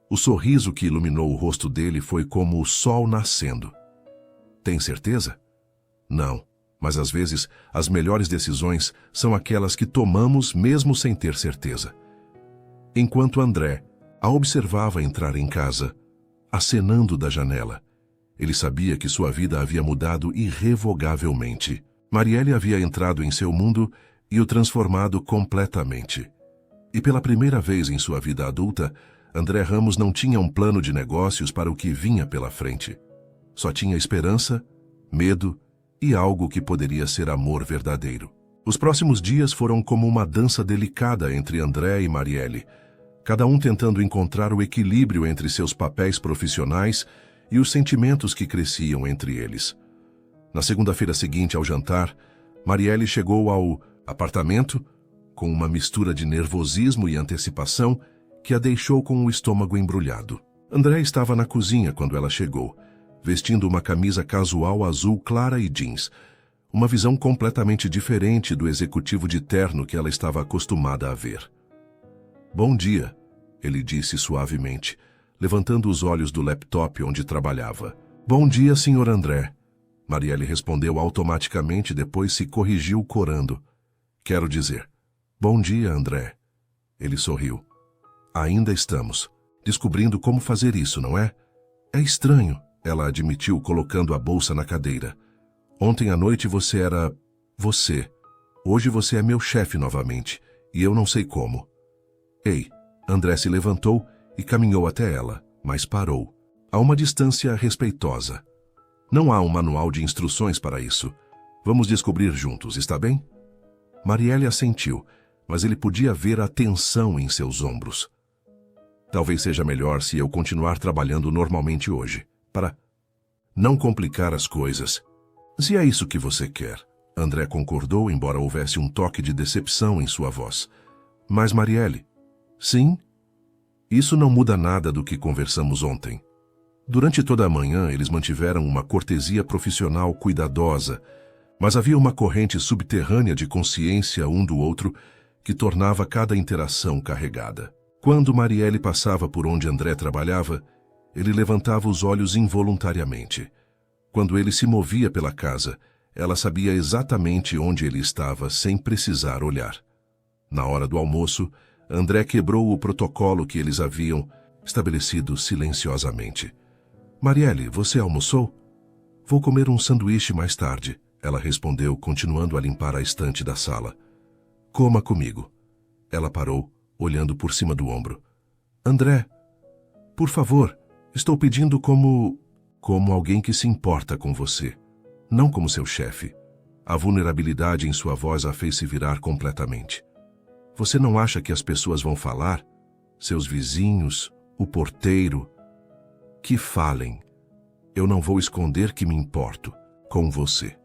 O sorriso que iluminou o rosto dele foi como o sol nascendo. Tem certeza? Não, mas às vezes as melhores decisões são aquelas que tomamos mesmo sem ter certeza. Enquanto André a observava entrar em casa, acenando da janela, ele sabia que sua vida havia mudado irrevogavelmente. Marielle havia entrado em seu mundo e o transformado completamente. E pela primeira vez em sua vida adulta, André Ramos não tinha um plano de negócios para o que vinha pela frente. Só tinha esperança, medo e algo que poderia ser amor verdadeiro. Os próximos dias foram como uma dança delicada entre André e Marielle, cada um tentando encontrar o equilíbrio entre seus papéis profissionais e os sentimentos que cresciam entre eles. Na segunda-feira seguinte ao jantar, Marielle chegou ao apartamento com uma mistura de nervosismo e antecipação que a deixou com o estômago embrulhado. André estava na cozinha quando ela chegou, vestindo uma camisa casual azul clara e jeans, uma visão completamente diferente do executivo de terno que ela estava acostumada a ver. Bom dia, ele disse suavemente, levantando os olhos do laptop onde trabalhava. Bom dia, Sr. André. Marielle respondeu automaticamente, depois se corrigiu corando. Quero dizer, bom dia, André. Ele sorriu. Ainda estamos descobrindo como fazer isso, não é? É estranho, ela admitiu, colocando a bolsa na cadeira. Ontem à noite você era você. Hoje você é meu chefe novamente, e eu não sei como. Ei, André se levantou e caminhou até ela, mas parou, a uma distância respeitosa. Não há um manual de instruções para isso. Vamos descobrir juntos, está bem? Marielle assentiu, mas ele podia ver a tensão em seus ombros. Talvez seja melhor se eu continuar trabalhando normalmente hoje, para não complicar as coisas. Se é isso que você quer. André concordou, embora houvesse um toque de decepção em sua voz. Mas Marielle, sim? Isso não muda nada do que conversamos ontem. Durante toda a manhã, eles mantiveram uma cortesia profissional cuidadosa, mas havia uma corrente subterrânea de consciência um do outro que tornava cada interação carregada. Quando Marielle passava por onde André trabalhava, ele levantava os olhos involuntariamente. Quando ele se movia pela casa, ela sabia exatamente onde ele estava sem precisar olhar. Na hora do almoço, André quebrou o protocolo que eles haviam estabelecido silenciosamente. Marielle, você almoçou? Vou comer um sanduíche mais tarde, ela respondeu, continuando a limpar a estante da sala. Coma comigo. Ela parou, olhando por cima do ombro. André, por favor, estou pedindo como alguém que se importa com você, não como seu chefe. A vulnerabilidade em sua voz a fez se virar completamente. Você não acha que as pessoas vão falar? Seus vizinhos, o porteiro? Que falem. Eu não vou esconder que me importo com você.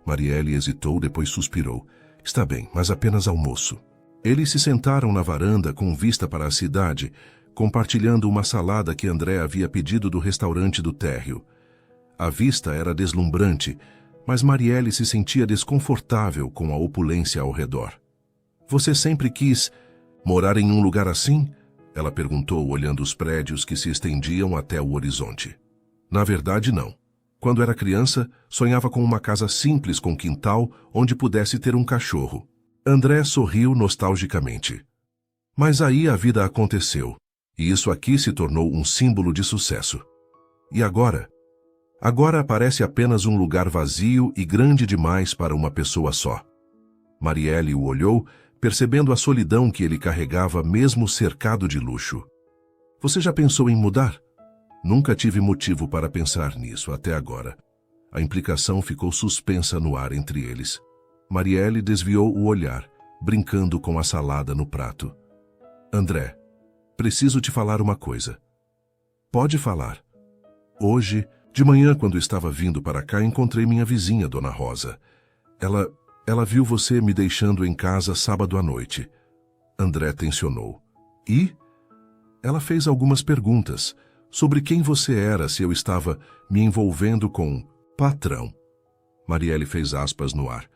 Marielle hesitou, depois suspirou. Está bem, mas apenas almoço. Eles se sentaram na varanda com vista para a cidade, compartilhando uma salada que André havia pedido do restaurante do térreo. A vista era deslumbrante, mas Marielle se sentia desconfortável com a opulência ao redor. Você sempre quis morar em um lugar assim? Ela perguntou, olhando os prédios que se estendiam até o horizonte. Na verdade, não. Quando era criança, sonhava com uma casa simples com quintal onde pudesse ter um cachorro. André sorriu nostalgicamente. Mas aí a vida aconteceu, e isso aqui se tornou um símbolo de sucesso. E agora? Agora parece apenas um lugar vazio e grande demais para uma pessoa só. Marielle o olhou, percebendo a solidão que ele carregava mesmo cercado de luxo. Você já pensou em mudar? Nunca tive motivo para pensar nisso até agora. A implicação ficou suspensa no ar entre eles. Marielle desviou o olhar, brincando com a salada no prato. André, preciso te falar uma coisa. Pode falar. Hoje, de manhã, quando estava vindo para cá, encontrei minha vizinha, Dona Rosa. Ela viu você me deixando em casa sábado à noite. André tensionou. E? Ela fez algumas perguntas sobre quem você era, se eu estava me envolvendo com patrão. Marielle fez aspas no ar.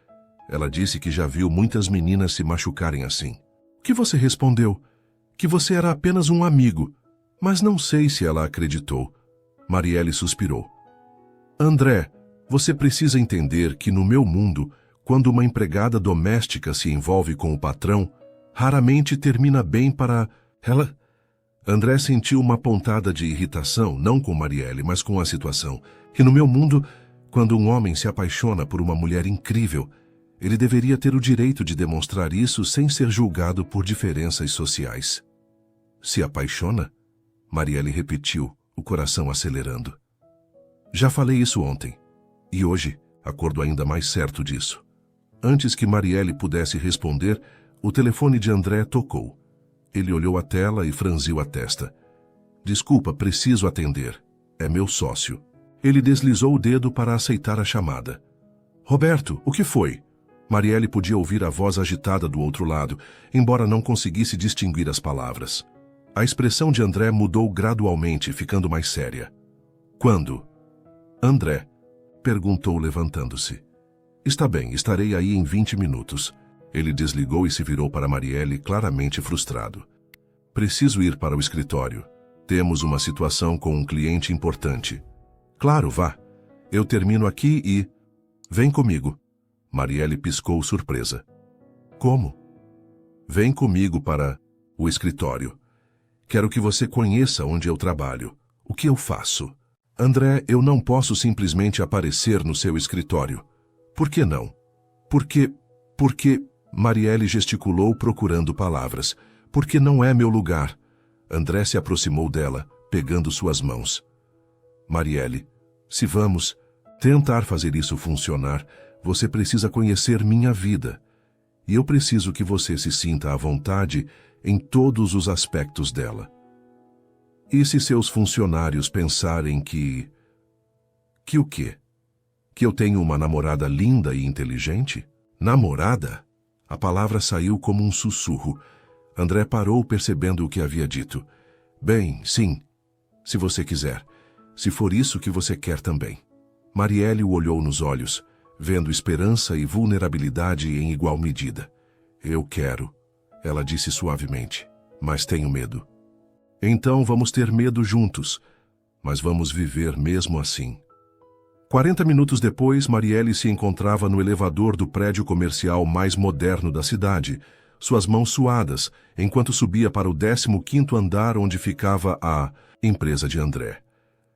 Ela disse que já viu muitas meninas se machucarem assim. O que você respondeu? Que você era apenas um amigo. Mas não sei se ela acreditou. Marielle suspirou. André, você precisa entender que no meu mundo, quando uma empregada doméstica se envolve com o patrão, raramente termina bem para ela. André sentiu uma pontada de irritação, não com Marielle, mas com a situação. Que no meu mundo, quando um homem se apaixona por uma mulher incrível, ele deveria ter o direito de demonstrar isso sem ser julgado por diferenças sociais. Se apaixona? Marielle repetiu, o coração acelerando. Já falei isso ontem. E hoje, acordo ainda mais certo disso. Antes que Marielle pudesse responder, o telefone de André tocou. Ele olhou a tela e franziu a testa. Desculpa, preciso atender. É meu sócio. Ele deslizou o dedo para aceitar a chamada. Roberto, o que foi? Marielle podia ouvir a voz agitada do outro lado, embora não conseguisse distinguir as palavras. A expressão de André mudou gradualmente, ficando mais séria. Quando? André, perguntou levantando-se. Está bem, estarei aí em 20 minutos. Ele desligou e se virou para Marielle, claramente frustrado. Preciso ir para o escritório. Temos uma situação com um cliente importante. Claro, vá. Eu termino aqui e... Vem comigo. Marielle piscou surpresa. Como? Vem comigo para o escritório. Quero que você conheça onde eu trabalho, o que eu faço. André, eu não posso simplesmente aparecer no seu escritório. Por que não? Porque... Marielle gesticulou procurando palavras. Porque não é meu lugar. André se aproximou dela, pegando suas mãos. Marielle, se vamos tentar fazer isso funcionar, você precisa conhecer minha vida. E eu preciso que você se sinta à vontade em todos os aspectos dela. E se seus funcionários pensarem que... Que o quê? Que eu tenho uma namorada linda e inteligente? Namorada? A palavra saiu como um sussurro. André parou percebendo o que havia dito. Bem, sim, se você quiser. Se for isso que você quer também. Marielle o olhou nos olhos, vendo esperança e vulnerabilidade em igual medida. Eu quero, ela disse suavemente, mas tenho medo. Então vamos ter medo juntos, mas vamos viver mesmo assim. 40 minutos depois, Marielle se encontrava no elevador do prédio comercial mais moderno da cidade, suas mãos suadas, enquanto subia para o 15º andar onde ficava a empresa de André.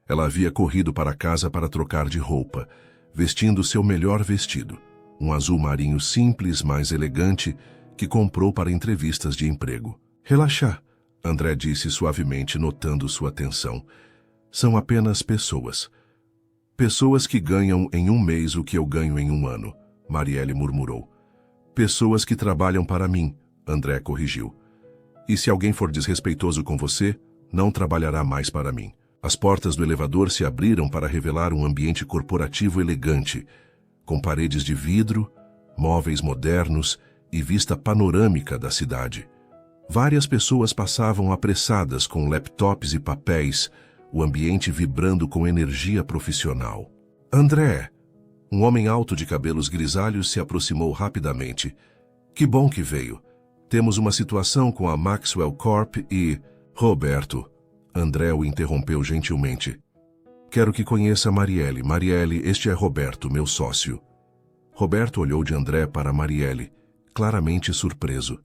Ela havia corrido para casa para trocar de roupa, vestindo seu melhor vestido, um azul marinho simples, mas elegante, que comprou para entrevistas de emprego. Relaxa, André disse suavemente, notando sua tensão. São apenas pessoas. Pessoas que ganham em um mês o que eu ganho em um ano, Marielle murmurou. Pessoas que trabalham para mim, André corrigiu. E se alguém for desrespeitoso com você, não trabalhará mais para mim. As portas do elevador se abriram para revelar um ambiente corporativo elegante, com paredes de vidro, móveis modernos e vista panorâmica da cidade. Várias pessoas passavam apressadas com laptops e papéis, o ambiente vibrando com energia profissional. André, um homem alto de cabelos grisalhos, se aproximou rapidamente. Que bom que veio. Temos uma situação com a Maxwell Corp e... Roberto, André o interrompeu gentilmente. Quero que conheça Marielle. Marielle, este é Roberto, meu sócio. Roberto olhou de André para Marielle, claramente surpreso.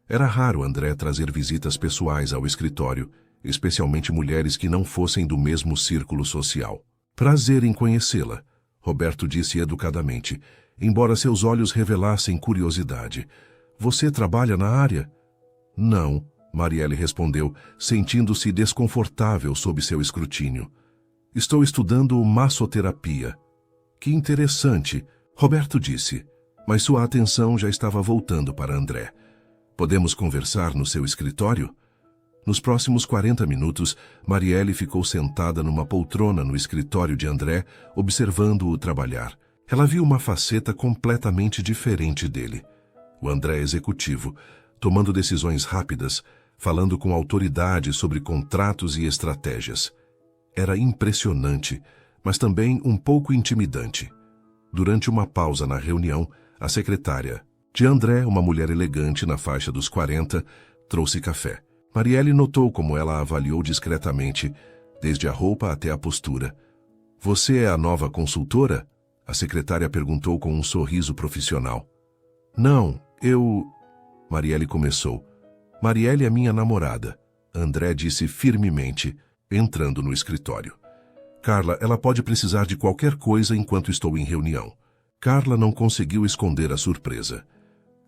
Era raro André trazer visitas pessoais ao escritório, especialmente mulheres que não fossem do mesmo círculo social. Prazer em conhecê-la, Roberto disse educadamente, embora seus olhos revelassem curiosidade. Você trabalha na área? Não, Marielle respondeu, sentindo-se desconfortável sob seu escrutínio. Estou estudando massoterapia. Que interessante, Roberto disse, mas sua atenção já estava voltando para André. Podemos conversar no seu escritório? Nos próximos 40 minutos, Marielle ficou sentada numa poltrona no escritório de André, observando-o trabalhar. Ela viu uma faceta completamente diferente dele. O André executivo, tomando decisões rápidas, falando com autoridade sobre contratos e estratégias. Era impressionante, mas também um pouco intimidante. Durante uma pausa na reunião, a secretária de André, uma mulher elegante na faixa dos 40, trouxe café. Marielle notou como ela a avaliou discretamente, desde a roupa até a postura. Você é a nova consultora? A secretária perguntou com um sorriso profissional. Não, Marielle começou. Marielle é minha namorada, André disse firmemente, entrando no escritório. Carla, ela pode precisar de qualquer coisa enquanto estou em reunião. Carla não conseguiu esconder a surpresa.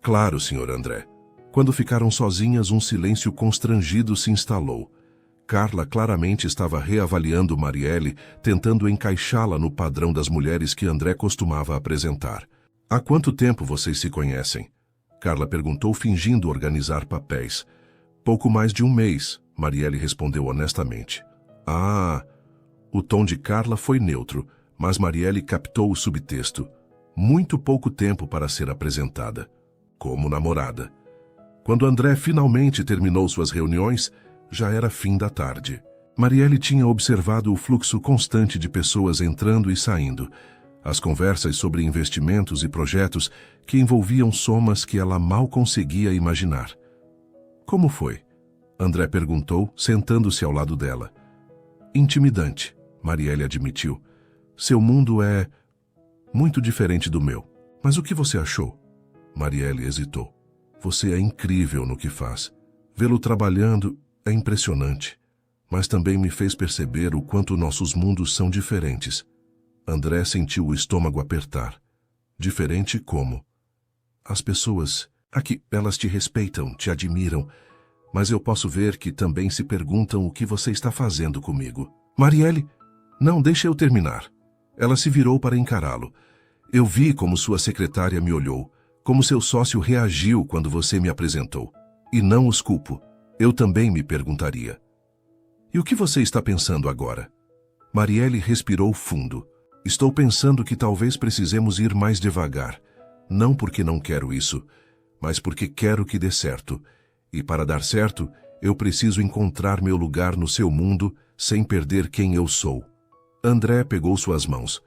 Claro, Sr. André. Quando ficaram sozinhas, um silêncio constrangido se instalou. Carla claramente estava reavaliando Marielle, tentando encaixá-la no padrão das mulheres que André costumava apresentar. Há quanto tempo vocês se conhecem? Carla perguntou, fingindo organizar papéis. Pouco mais de um mês, Marielle respondeu honestamente. Ah! O tom de Carla foi neutro, mas Marielle captou o subtexto. Muito pouco tempo para ser apresentada. Como namorada. Quando André finalmente terminou suas reuniões, já era fim da tarde. Marielle tinha observado o fluxo constante de pessoas entrando e saindo, as conversas sobre investimentos e projetos que envolviam somas que ela mal conseguia imaginar. Como foi? André perguntou, sentando-se ao lado dela. Intimidante, Marielle admitiu. Seu mundo é muito diferente do meu. Mas o que você achou? Marielle hesitou. Você é incrível no que faz. Vê-lo trabalhando é impressionante, mas também me fez perceber o quanto nossos mundos são diferentes. André sentiu o estômago apertar. Diferente como? As pessoas aqui, elas te respeitam, te admiram, mas eu posso ver que também se perguntam o que você está fazendo comigo. Marielle, não, deixa eu terminar. Ela se virou para encará-lo. Eu vi como sua secretária me olhou, como seu sócio reagiu quando você me apresentou. E não os culpo. Eu também me perguntaria. E o que você está pensando agora? Marielle respirou fundo. Estou pensando que talvez precisemos ir mais devagar. Não porque não quero isso, mas porque quero que dê certo. E para dar certo, eu preciso encontrar meu lugar no seu mundo sem perder quem eu sou. André pegou suas mãos.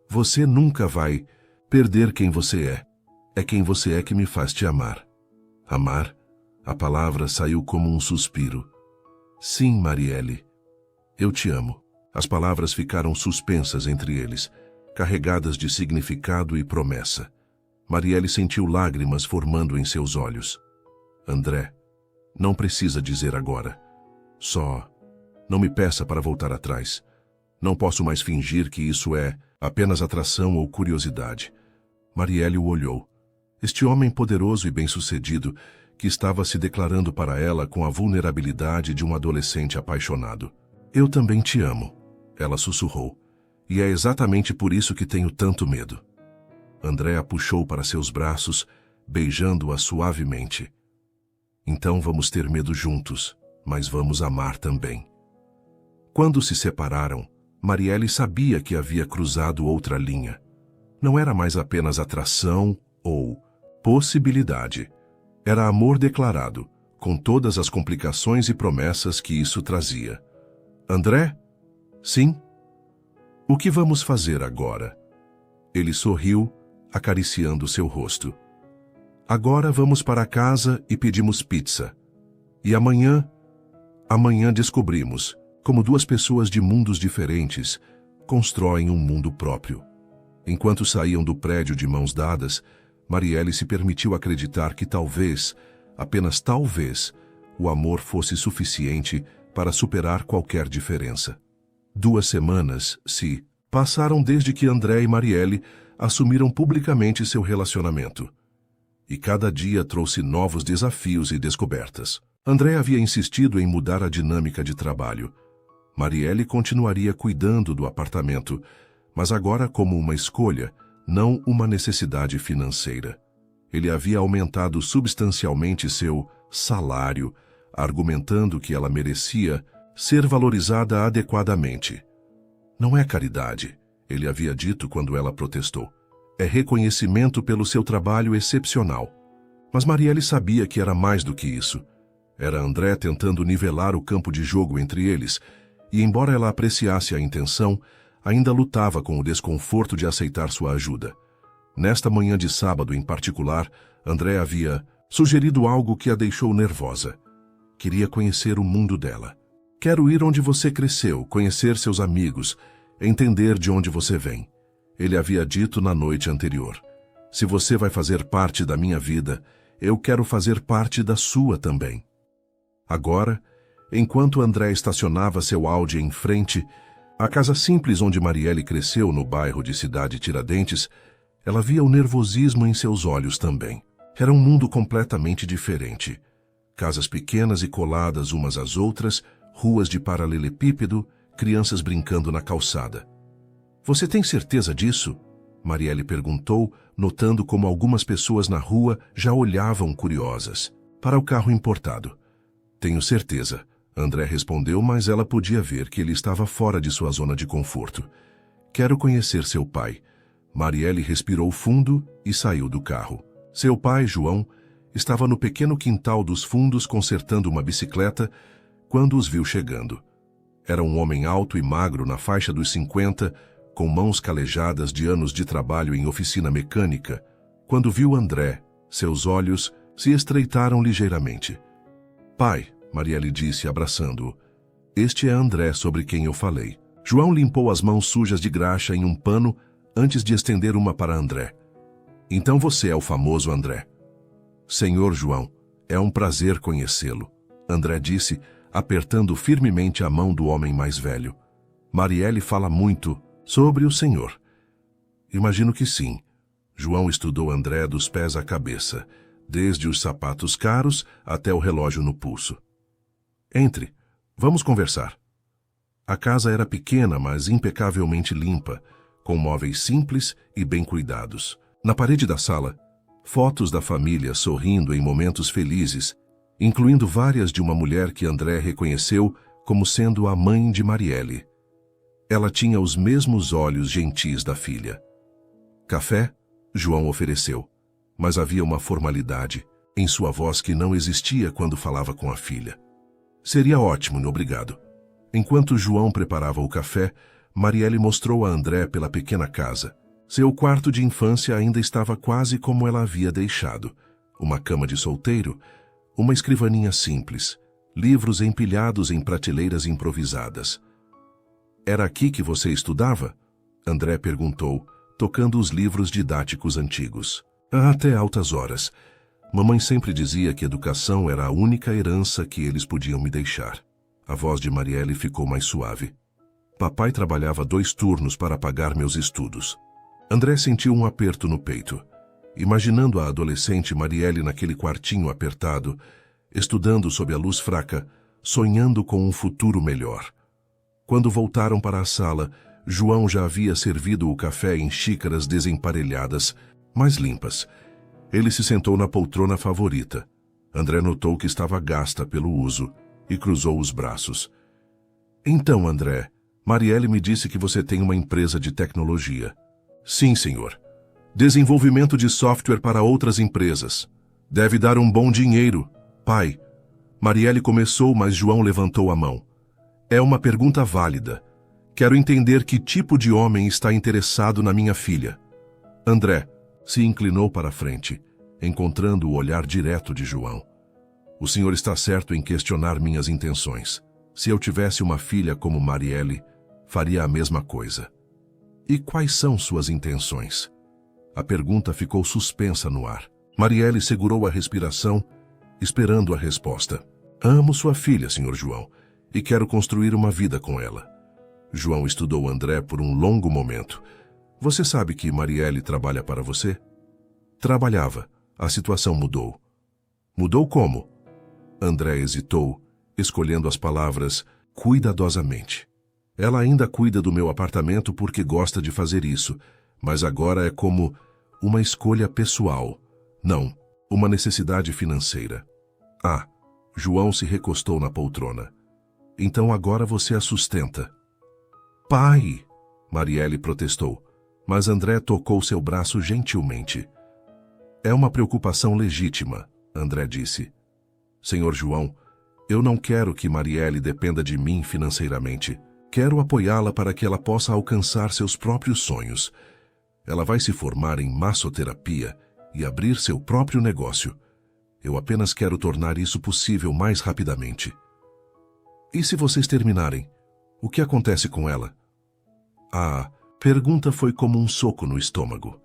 Você nunca vai perder quem você é. É quem você é que me faz te amar. Amar? A palavra saiu como um suspiro. Sim, Marielle. Eu te amo. As palavras ficaram suspensas entre eles, carregadas de significado e promessa. Marielle sentiu lágrimas formando em seus olhos. André, não precisa dizer agora. Só, não me peça para voltar atrás. Não posso mais fingir que isso é apenas atração ou curiosidade. Marielle o olhou. Este homem poderoso e bem-sucedido que estava se declarando para ela com a vulnerabilidade de um adolescente apaixonado. Eu também te amo, ela sussurrou, e é exatamente por isso que tenho tanto medo. André a puxou para seus braços, beijando-a suavemente. Então vamos ter medo juntos, mas vamos amar também. Quando se separaram, Marielle sabia que havia cruzado outra linha. Não era mais apenas atração ou possibilidade. Era amor declarado, com todas as complicações e promessas que isso trazia. André? Sim? O que vamos fazer agora? Ele sorriu, acariciando seu rosto. Agora vamos para casa e pedimos pizza. E amanhã descobrimos como duas pessoas de mundos diferentes constroem um mundo próprio. Enquanto saíam do prédio de mãos dadas, Marielle se permitiu acreditar que talvez, apenas talvez, o amor fosse suficiente para superar qualquer diferença. 2 semanas se passaram desde que André e Marielle assumiram publicamente seu relacionamento. E cada dia trouxe novos desafios e descobertas. André havia insistido em mudar a dinâmica de trabalho. Marielle continuaria cuidando do apartamento, mas agora como uma escolha, não uma necessidade financeira. Ele havia aumentado substancialmente seu salário, argumentando que ela merecia ser valorizada adequadamente. Não é caridade, ele havia dito quando ela protestou. É reconhecimento pelo seu trabalho excepcional. Mas Marielle sabia que era mais do que isso. Era André tentando nivelar o campo de jogo entre eles, e embora ela apreciasse a intenção, ainda lutava com o desconforto de aceitar sua ajuda. Nesta manhã de sábado em particular, André havia sugerido algo que a deixou nervosa. Queria conhecer o mundo dela. Quero ir onde você cresceu, conhecer seus amigos, entender de onde você vem. Ele havia dito na noite anterior. Se você vai fazer parte da minha vida, eu quero fazer parte da sua também. Agora, enquanto André estacionava seu Audi em frente à casa simples onde Marielle cresceu no bairro de Cidade Tiradentes, ela via o nervosismo em seus olhos também. Era um mundo completamente diferente. Casas pequenas e coladas umas às outras, ruas de paralelepípedo, crianças brincando na calçada. Você tem certeza disso? Marielle perguntou, notando como algumas pessoas na rua já olhavam curiosas para o carro importado. Tenho certeza, André respondeu, mas ela podia ver que ele estava fora de sua zona de conforto. Quero conhecer seu pai. Marielle respirou fundo e saiu do carro. Seu pai, João, estava no pequeno quintal dos fundos consertando uma bicicleta quando os viu chegando. Era um homem alto e magro na faixa dos 50, com mãos calejadas de anos de trabalho em oficina mecânica. Quando viu André, seus olhos se estreitaram ligeiramente. Pai, Marielle disse, abraçando-o. Este é André sobre quem eu falei. João limpou as mãos sujas de graxa em um pano antes de estender uma para André. Então você é o famoso André. Senhor João, é um prazer conhecê-lo, André disse, apertando firmemente a mão do homem mais velho. Marielle fala muito sobre o senhor. Imagino que sim. João estudou André dos pés à cabeça, desde os sapatos caros até o relógio no pulso. Entre, vamos conversar. A casa era pequena, mas impecavelmente limpa, com móveis simples e bem cuidados. Na parede da sala, fotos da família sorrindo em momentos felizes, incluindo várias de uma mulher que André reconheceu como sendo a mãe de Marielle. Ela tinha os mesmos olhos gentis da filha. Café? João ofereceu, mas havia uma formalidade em sua voz que não existia quando falava com a filha. Seria ótimo, obrigado. Enquanto João preparava o café, Marielle mostrou a André pela pequena casa. Seu quarto de infância ainda estava quase como ela havia deixado. Uma cama de solteiro, uma escrivaninha simples, livros empilhados em prateleiras improvisadas. Era aqui que você estudava? André perguntou, tocando os livros didáticos antigos. Até altas horas. Mamãe sempre dizia que educação era a única herança que eles podiam me deixar. A voz de Marielle ficou mais suave. Papai trabalhava 2 turnos para pagar meus estudos. André sentiu um aperto no peito. Imaginando a adolescente Marielle naquele quartinho apertado, estudando sob a luz fraca, sonhando com um futuro melhor. Quando voltaram para a sala, João já havia servido o café em xícaras desemparelhadas, mas limpas. Ele se sentou na poltrona favorita. André notou que estava gasta pelo uso e cruzou os braços. Então, André, Marielle me disse que você tem uma empresa de tecnologia. Sim, senhor. Desenvolvimento de software para outras empresas. Deve dar um bom dinheiro. Pai. Marielle começou, mas João levantou a mão. É uma pergunta válida. Quero entender que tipo de homem está interessado na minha filha. André se inclinou para a frente, encontrando o olhar direto de João. O senhor está certo em questionar minhas intenções. Se eu tivesse uma filha como Marielle, faria a mesma coisa. E quais são suas intenções? A pergunta ficou suspensa no ar. Marielle segurou a respiração, esperando a resposta. Amo sua filha, senhor João, e quero construir uma vida com ela. João estudou André por um longo momento. Você sabe que Marielle trabalha para você? Trabalhava. A situação mudou. Mudou como? André hesitou, escolhendo as palavras cuidadosamente. Ela ainda cuida do meu apartamento porque gosta de fazer isso, mas agora é como uma escolha pessoal. Não, uma necessidade financeira. Ah, João se recostou na poltrona. Então agora você a sustenta. Pai! Marielle protestou, mas André tocou seu braço gentilmente. É uma preocupação legítima, André disse. Senhor João, eu não quero que Marielle dependa de mim financeiramente. Quero apoiá-la para que ela possa alcançar seus próprios sonhos. Ela vai se formar em massoterapia e abrir seu próprio negócio. Eu apenas quero tornar isso possível mais rapidamente. E se vocês terminarem, o que acontece com ela? A pergunta foi como um soco no estômago.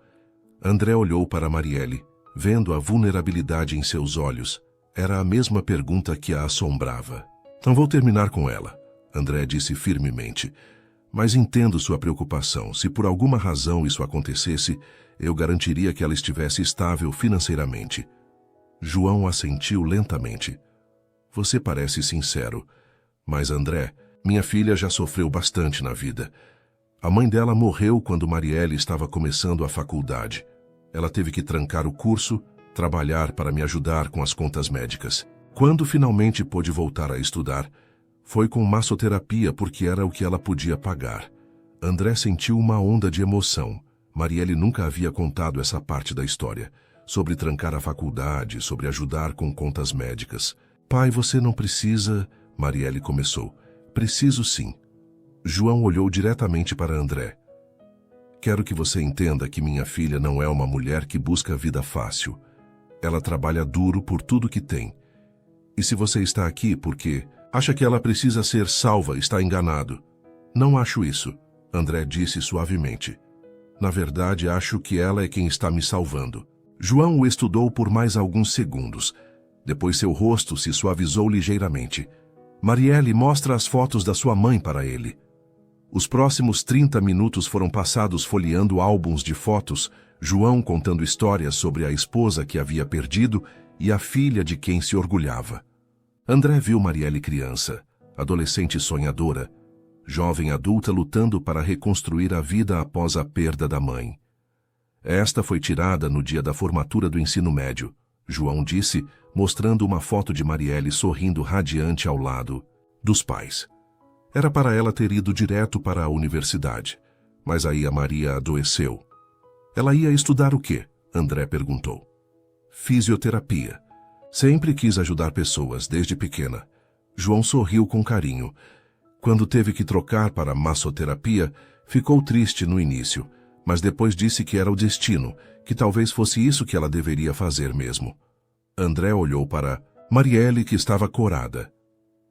André olhou para Marielle, vendo a vulnerabilidade em seus olhos. Era a mesma pergunta que a assombrava. Não vou terminar com ela, André disse firmemente. Mas entendo sua preocupação. Se por alguma razão isso acontecesse, eu garantiria que ela estivesse estável financeiramente. João assentiu lentamente. Você parece sincero. Mas, André, minha filha já sofreu bastante na vida. A mãe dela morreu quando Marielle estava começando a faculdade. Ela teve que trancar o curso, trabalhar para me ajudar com as contas médicas. Quando finalmente pôde voltar a estudar, foi com massoterapia porque era o que ela podia pagar. André sentiu uma onda de emoção. Marielle nunca havia contado essa parte da história. Sobre trancar a faculdade, sobre ajudar com contas médicas. Pai, você não precisa... Marielle começou. Preciso sim. João olhou diretamente para André. Quero que você entenda que minha filha não é uma mulher que busca vida fácil. Ela trabalha duro por tudo que tem. E se você está aqui porque acha que ela precisa ser salva, está enganado. Não acho isso, André disse suavemente. Na verdade, acho que ela é quem está me salvando. João o estudou por mais alguns segundos. Depois seu rosto se suavizou ligeiramente. Marielle mostra as fotos da sua mãe para ele. Os próximos 30 minutos foram passados folheando álbuns de fotos, João contando histórias sobre a esposa que havia perdido e a filha de quem se orgulhava. André viu Marielle criança, adolescente sonhadora, jovem adulta lutando para reconstruir a vida após a perda da mãe. Esta foi tirada no dia da formatura do ensino médio, João disse, mostrando uma foto de Marielle sorrindo radiante ao lado dos pais. Era para ela ter ido direto para a universidade, mas aí a Maria adoeceu. Ela ia estudar o quê? André perguntou. Fisioterapia. Sempre quis ajudar pessoas, desde pequena. João sorriu com carinho. Quando teve que trocar para massoterapia, ficou triste no início, mas depois disse que era o destino, que talvez fosse isso que ela deveria fazer mesmo. André olhou para Marielle, que estava corada.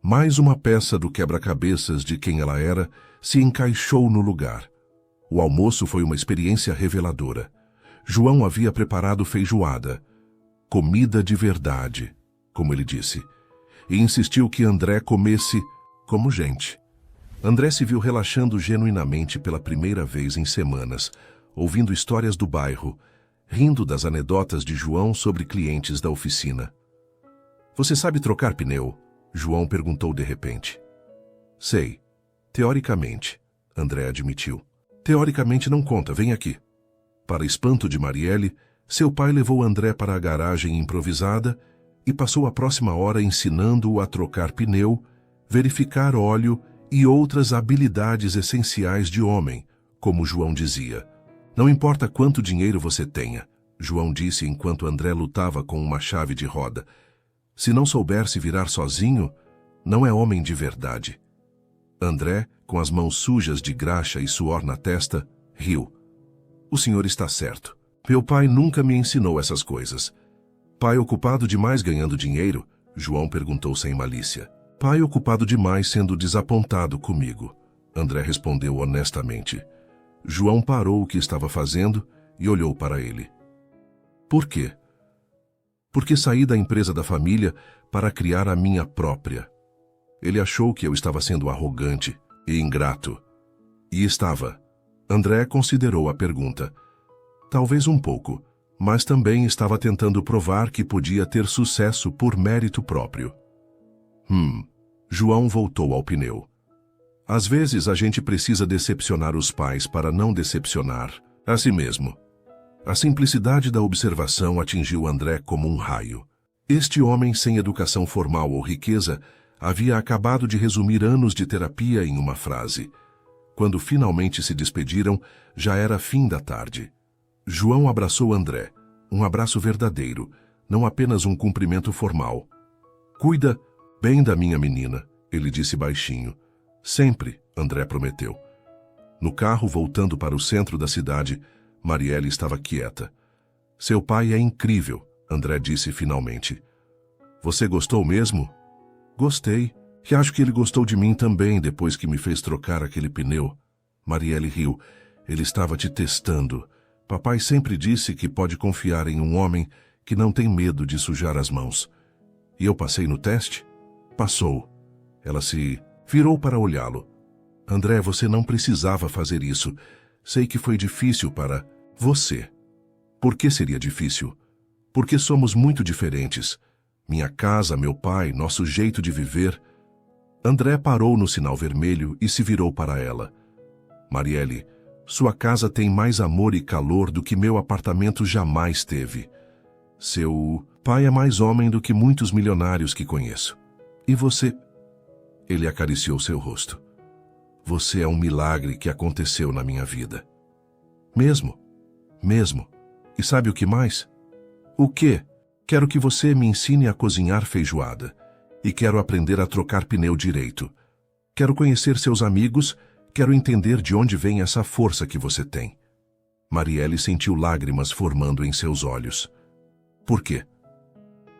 Mais uma peça do quebra-cabeças de quem ela era se encaixou no lugar. O almoço foi uma experiência reveladora. João havia preparado feijoada, comida de verdade, como ele disse, e insistiu que André comesse como gente. André se viu relaxando genuinamente pela primeira vez em semanas, ouvindo histórias do bairro, rindo das anedotas de João sobre clientes da oficina. Você sabe trocar pneu? João perguntou de repente. Sei. Teoricamente, André admitiu. Teoricamente não conta, vem aqui. Para espanto de Marielle, seu pai levou André para a garagem improvisada e passou a próxima hora ensinando-o a trocar pneu, verificar óleo e outras habilidades essenciais de homem, como João dizia. Não importa quanto dinheiro você tenha, João disse enquanto André lutava com uma chave de roda. Se não souber se virar sozinho, não é homem de verdade. André, com as mãos sujas de graxa e suor na testa, riu. O senhor está certo. Meu pai nunca me ensinou essas coisas. Pai ocupado demais ganhando dinheiro? João perguntou sem malícia. Pai ocupado demais sendo desapontado comigo, André respondeu honestamente. João parou o que estava fazendo e olhou para ele. Por quê? Porque saí da empresa da família para criar a minha própria. Ele achou que eu estava sendo arrogante e ingrato. E estava. André considerou a pergunta. Talvez um pouco, mas também estava tentando provar que podia ter sucesso por mérito próprio. João voltou ao pneu. Às vezes a gente precisa decepcionar os pais para não decepcionar a si mesmo. A simplicidade da observação atingiu André como um raio. Este homem sem educação formal ou riqueza havia acabado de resumir anos de terapia em uma frase. Quando finalmente se despediram, já era fim da tarde. João abraçou André, um abraço verdadeiro, não apenas um cumprimento formal. "Cuida bem da minha menina", ele disse baixinho. "Sempre", André prometeu. No carro, voltando para o centro da cidade, Marielle estava quieta. "Seu pai é incrível", André disse finalmente. "Você gostou mesmo?" "Gostei. E acho que ele gostou de mim também depois que me fez trocar aquele pneu." Marielle riu. "Ele estava te testando. Papai sempre disse que pode confiar em um homem que não tem medo de sujar as mãos. E eu passei no teste?" "Passou." Ela se virou para olhá-lo. "André, você não precisava fazer isso. Sei que foi difícil para você." "Por que seria difícil?" "Porque somos muito diferentes. Minha casa, meu pai, nosso jeito de viver." André parou no sinal vermelho e se virou para ela. "Marielle, sua casa tem mais amor e calor do que meu apartamento jamais teve. Seu pai é mais homem do que muitos milionários que conheço. E você?" Ele acariciou seu rosto. "Você é um milagre que aconteceu na minha vida." "Mesmo? Mesmo. E sabe o que mais?" "O quê?" "Quero que você me ensine a cozinhar feijoada. E quero aprender a trocar pneu direito. Quero conhecer seus amigos, quero entender de onde vem essa força que você tem." Marielle sentiu lágrimas formando em seus olhos. "Por quê?"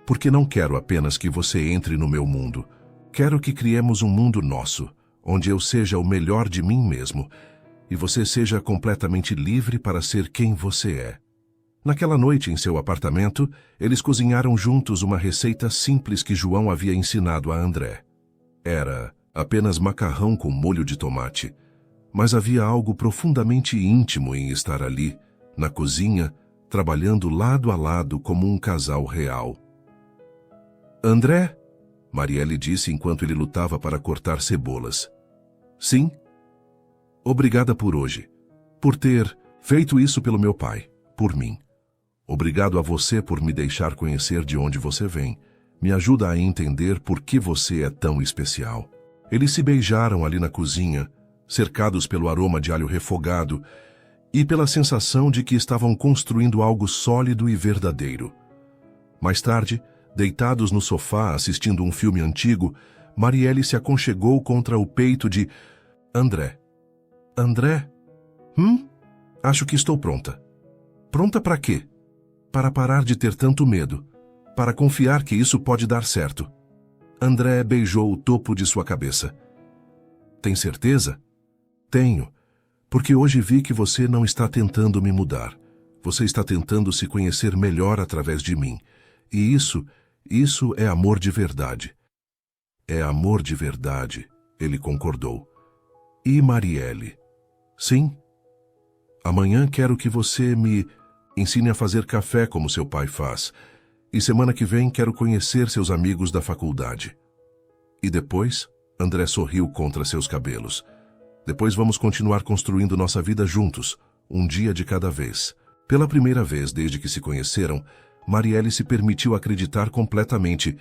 "Porque não quero apenas que você entre no meu mundo. Quero que criemos um mundo nosso, onde eu seja o melhor de mim mesmo, e você seja completamente livre para ser quem você é." Naquela noite, em seu apartamento, eles cozinharam juntos uma receita simples que João havia ensinado a André. Era apenas macarrão com molho de tomate, mas havia algo profundamente íntimo em estar ali, na cozinha, trabalhando lado a lado como um casal real. "André?" Marielle disse enquanto ele lutava para cortar cebolas. "Sim?" "Obrigada por hoje, por ter feito isso pelo meu pai, por mim. Obrigado a você por me deixar conhecer de onde você vem. Me ajuda a entender por que você é tão especial." Eles se beijaram ali na cozinha, cercados pelo aroma de alho refogado e pela sensação de que estavam construindo algo sólido e verdadeiro. Mais tarde, deitados no sofá assistindo um filme antigo, Marielle se aconchegou contra o peito de André. "André? Acho que estou pronta." "Pronta para quê?" "Para parar de ter tanto medo. Para confiar que isso pode dar certo." André beijou o topo de sua cabeça. "Tem certeza?" "Tenho. Porque hoje vi que você não está tentando me mudar. Você está tentando se conhecer melhor através de mim. E isso é amor de verdade." "É amor de verdade", ele concordou. "E Marielle?" "Sim. Amanhã quero que você me ensine a fazer café como seu pai faz. E semana que vem quero conhecer seus amigos da faculdade." "E depois?" André sorriu contra seus cabelos. "Depois vamos continuar construindo nossa vida juntos, um dia de cada vez." Pela primeira vez desde que se conheceram, Marielle se permitiu acreditar completamente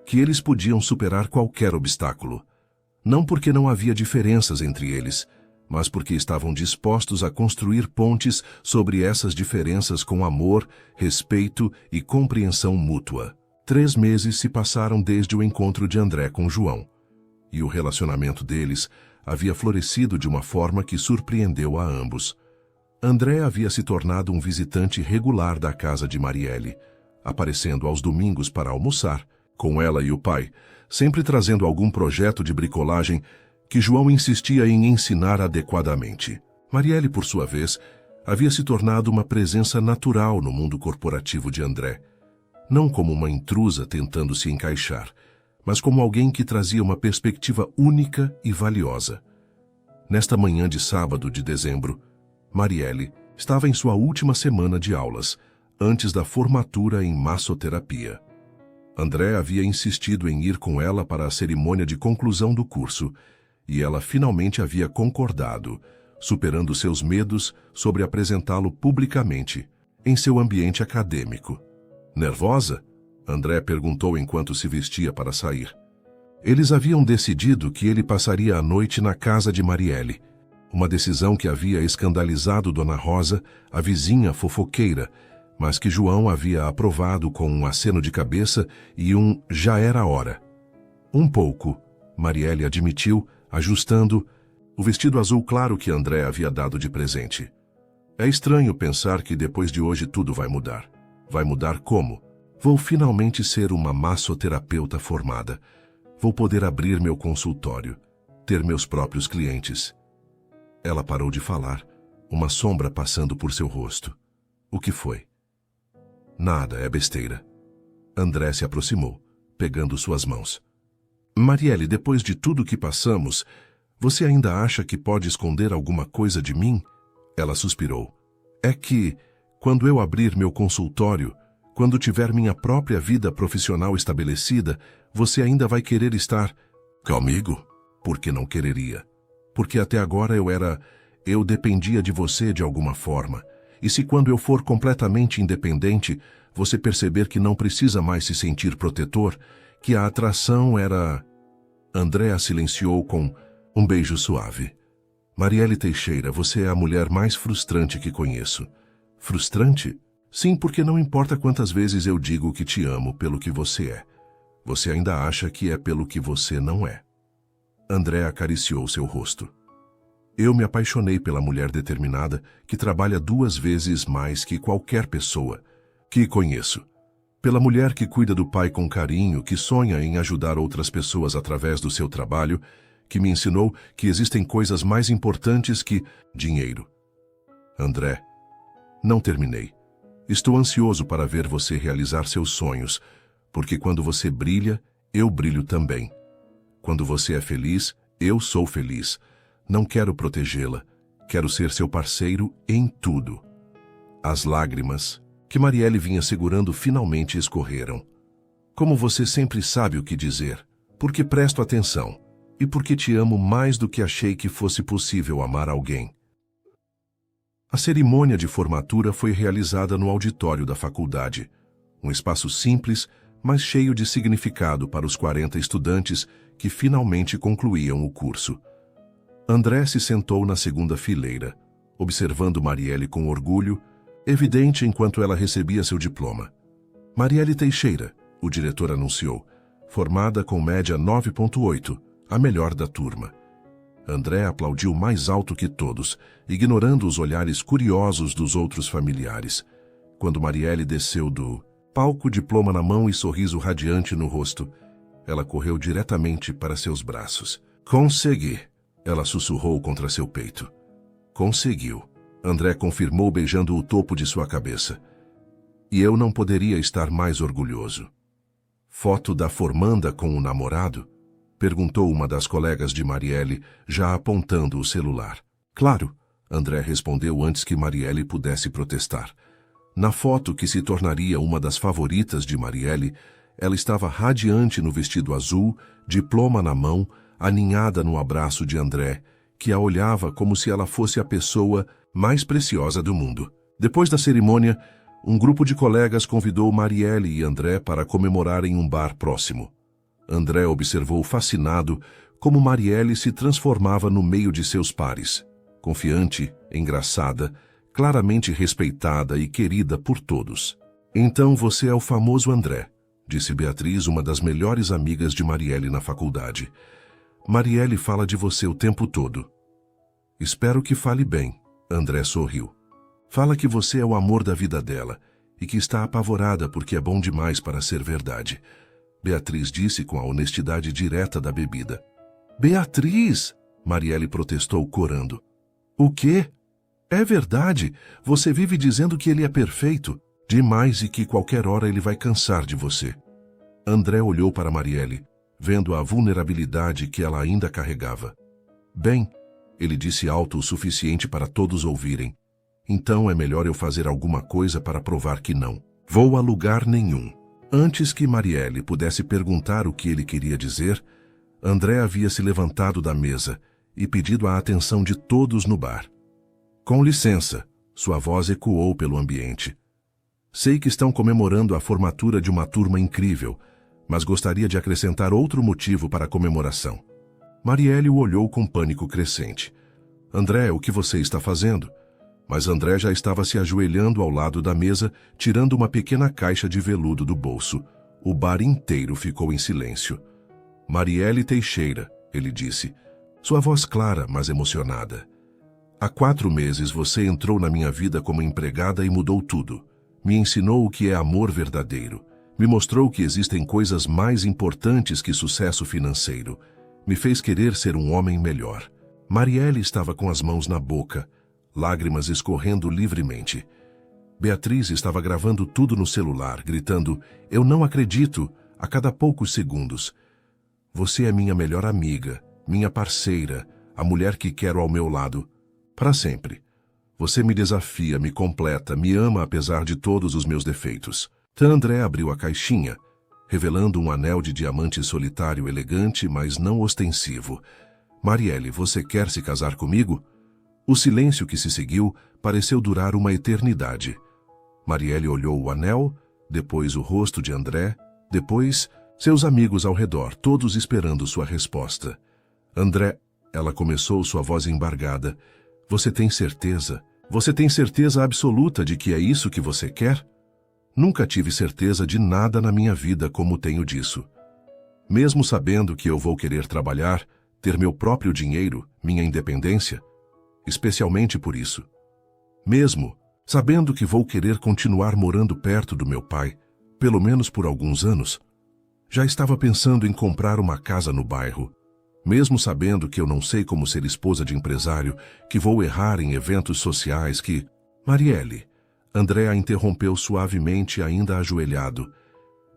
que eles podiam superar qualquer obstáculo. Não porque não havia diferenças entre eles, mas porque estavam dispostos a construir pontes sobre essas diferenças com amor, respeito e compreensão mútua. 3 meses se passaram desde o encontro de André com João, e o relacionamento deles havia florescido de uma forma que surpreendeu a ambos. André havia se tornado um visitante regular da casa de Marielle, aparecendo aos domingos para almoçar, com ela e o pai, sempre trazendo algum projeto de bricolagem que João insistia em ensinar adequadamente. Marielle, por sua vez, havia se tornado uma presença natural no mundo corporativo de André, não como uma intrusa tentando se encaixar, mas como alguém que trazia uma perspectiva única e valiosa. Nesta manhã de sábado de dezembro, Marielle estava em sua última semana de aulas, antes da formatura em massoterapia. André havia insistido em ir com ela para a cerimônia de conclusão do curso, e ela finalmente havia concordado, superando seus medos sobre apresentá-lo publicamente. em seu ambiente acadêmico. Nervosa? André perguntou enquanto se vestia para sair. Eles haviam decidido que ele passaria a noite na casa de Marielle, uma decisão que havia escandalizado Dona Rosa, a vizinha fofoqueira, mas que João havia aprovado com um aceno de cabeça e um já era hora. Um pouco, Marielle admitiu, ajustando o vestido azul claro que André havia dado de presente. É estranho pensar que depois de hoje tudo vai mudar. Vai mudar como? Vou finalmente ser uma massoterapeuta formada. Vou poder abrir meu consultório, ter meus próprios clientes. Ela parou de falar, uma sombra passando por seu rosto. O que foi? Nada, é besteira. André se aproximou, pegando suas mãos. Marielle, depois de tudo que passamos, você ainda acha que pode esconder alguma coisa de mim? Ela suspirou. É que, quando eu abrir meu consultório, quando tiver minha própria vida profissional estabelecida, você ainda vai querer estar comigo? Por que não quereria? Porque até agora eu dependia de você de alguma forma. E se quando eu for completamente independente, você perceber que não precisa mais se sentir protetor, que a atração era... André a silenciou com um beijo suave. Marielle Teixeira, você é a mulher mais frustrante que conheço. Frustrante? Sim, porque não importa quantas vezes eu digo que te amo pelo que você é. Você ainda acha que é pelo que você não é. André acariciou seu rosto. Eu me apaixonei pela mulher determinada que trabalha 2 vezes mais que qualquer pessoa que conheço. Pela mulher que cuida do pai com carinho, que sonha em ajudar outras pessoas através do seu trabalho, que me ensinou que existem coisas mais importantes que dinheiro. André, não terminei. Estou ansioso para ver você realizar seus sonhos, porque quando você brilha, eu brilho também. Quando você é feliz, eu sou feliz. Não quero protegê-la, quero ser seu parceiro em tudo. As lágrimas que Marielle vinha segurando finalmente escorreram. Como você sempre sabe o que dizer, porque presto atenção, e porque te amo mais do que achei que fosse possível amar alguém. A cerimônia de formatura foi realizada no auditório da faculdade, um espaço simples, mas cheio de significado para os 40 estudantes que finalmente concluíam o curso. André se sentou na segunda fileira, observando Marielle com orgulho, evidente enquanto ela recebia seu diploma. Marielle Teixeira, o diretor anunciou, formada com média 9.8, a melhor da turma. André aplaudiu mais alto que todos, ignorando os olhares curiosos dos outros familiares. Quando Marielle desceu do palco, diploma na mão e sorriso radiante no rosto, ela correu diretamente para seus braços. Consegui! Ela sussurrou contra seu peito. Conseguiu. André confirmou beijando o topo de sua cabeça. E eu não poderia estar mais orgulhoso. Foto da formanda com o namorado? Perguntou uma das colegas de Marielle, já apontando o celular. Claro, André respondeu antes que Marielle pudesse protestar. Na foto que se tornaria uma das favoritas de Marielle, ela estava radiante no vestido azul, diploma na mão, aninhada no abraço de André, que a olhava como se ela fosse a pessoa mais preciosa do mundo. Depois da cerimônia, um grupo de colegas convidou Marielle e André para comemorar em um bar próximo. André observou fascinado como Marielle se transformava no meio de seus pares, confiante, engraçada, claramente respeitada e querida por todos. Então você é o famoso André, disse Beatriz, uma das melhores amigas de Marielle na faculdade. Marielle fala de você o tempo todo. Espero que fale bem, André sorriu. Fala que você é o amor da vida dela e que está apavorada porque é bom demais para ser verdade. Beatriz disse com a honestidade direta da bebida. Beatriz! Marielle protestou corando. O quê? É verdade, você vive dizendo que ele é perfeito, demais e que qualquer hora ele vai cansar de você. André olhou para Marielle, vendo a vulnerabilidade que ela ainda carregava. Bem, ele disse alto o suficiente para todos ouvirem. Então é melhor eu fazer alguma coisa para provar que não vou a lugar nenhum. Antes que Marielle pudesse perguntar o que ele queria dizer, André havia se levantado da mesa e pedido a atenção de todos no bar. Com licença, sua voz ecoou pelo ambiente. Sei que estão comemorando a formatura de uma turma incrível, mas gostaria de acrescentar outro motivo para a comemoração. Marielle o olhou com pânico crescente. André, o que você está fazendo? Mas André já estava se ajoelhando ao lado da mesa, tirando uma pequena caixa de veludo do bolso. O bar inteiro ficou em silêncio. Marielle Teixeira, ele disse, sua voz clara, mas emocionada. Há 4 meses você entrou na minha vida como empregada e mudou tudo. Me ensinou o que é amor verdadeiro. Me mostrou que existem coisas mais importantes que sucesso financeiro. Me fez querer ser um homem melhor. Marielle estava com as mãos na boca, lágrimas escorrendo livremente. Beatriz estava gravando tudo no celular, gritando, eu não acredito, a cada poucos segundos. Você é minha melhor amiga, minha parceira, a mulher que quero ao meu lado, para sempre. Você me desafia, me completa, me ama apesar de todos os meus defeitos. André abriu a caixinha, revelando um anel de diamante solitário elegante, mas não ostensivo. Marielle, você quer se casar comigo? O silêncio que se seguiu pareceu durar uma eternidade. Marielle olhou o anel, depois o rosto de André, depois seus amigos ao redor, todos esperando sua resposta. André, ela começou, sua voz embargada. Você tem certeza? Você tem certeza absoluta de que é isso que você quer? Nunca tive certeza de nada na minha vida como tenho disso. Mesmo sabendo que eu vou querer trabalhar, ter meu próprio dinheiro, minha independência, especialmente por isso. Mesmo sabendo que vou querer continuar morando perto do meu pai, pelo menos por alguns anos, já estava pensando em comprar uma casa no bairro. Mesmo sabendo que eu não sei como ser esposa de empresário, que vou errar em eventos sociais, que... Marielle, André a interrompeu suavemente, ainda ajoelhado.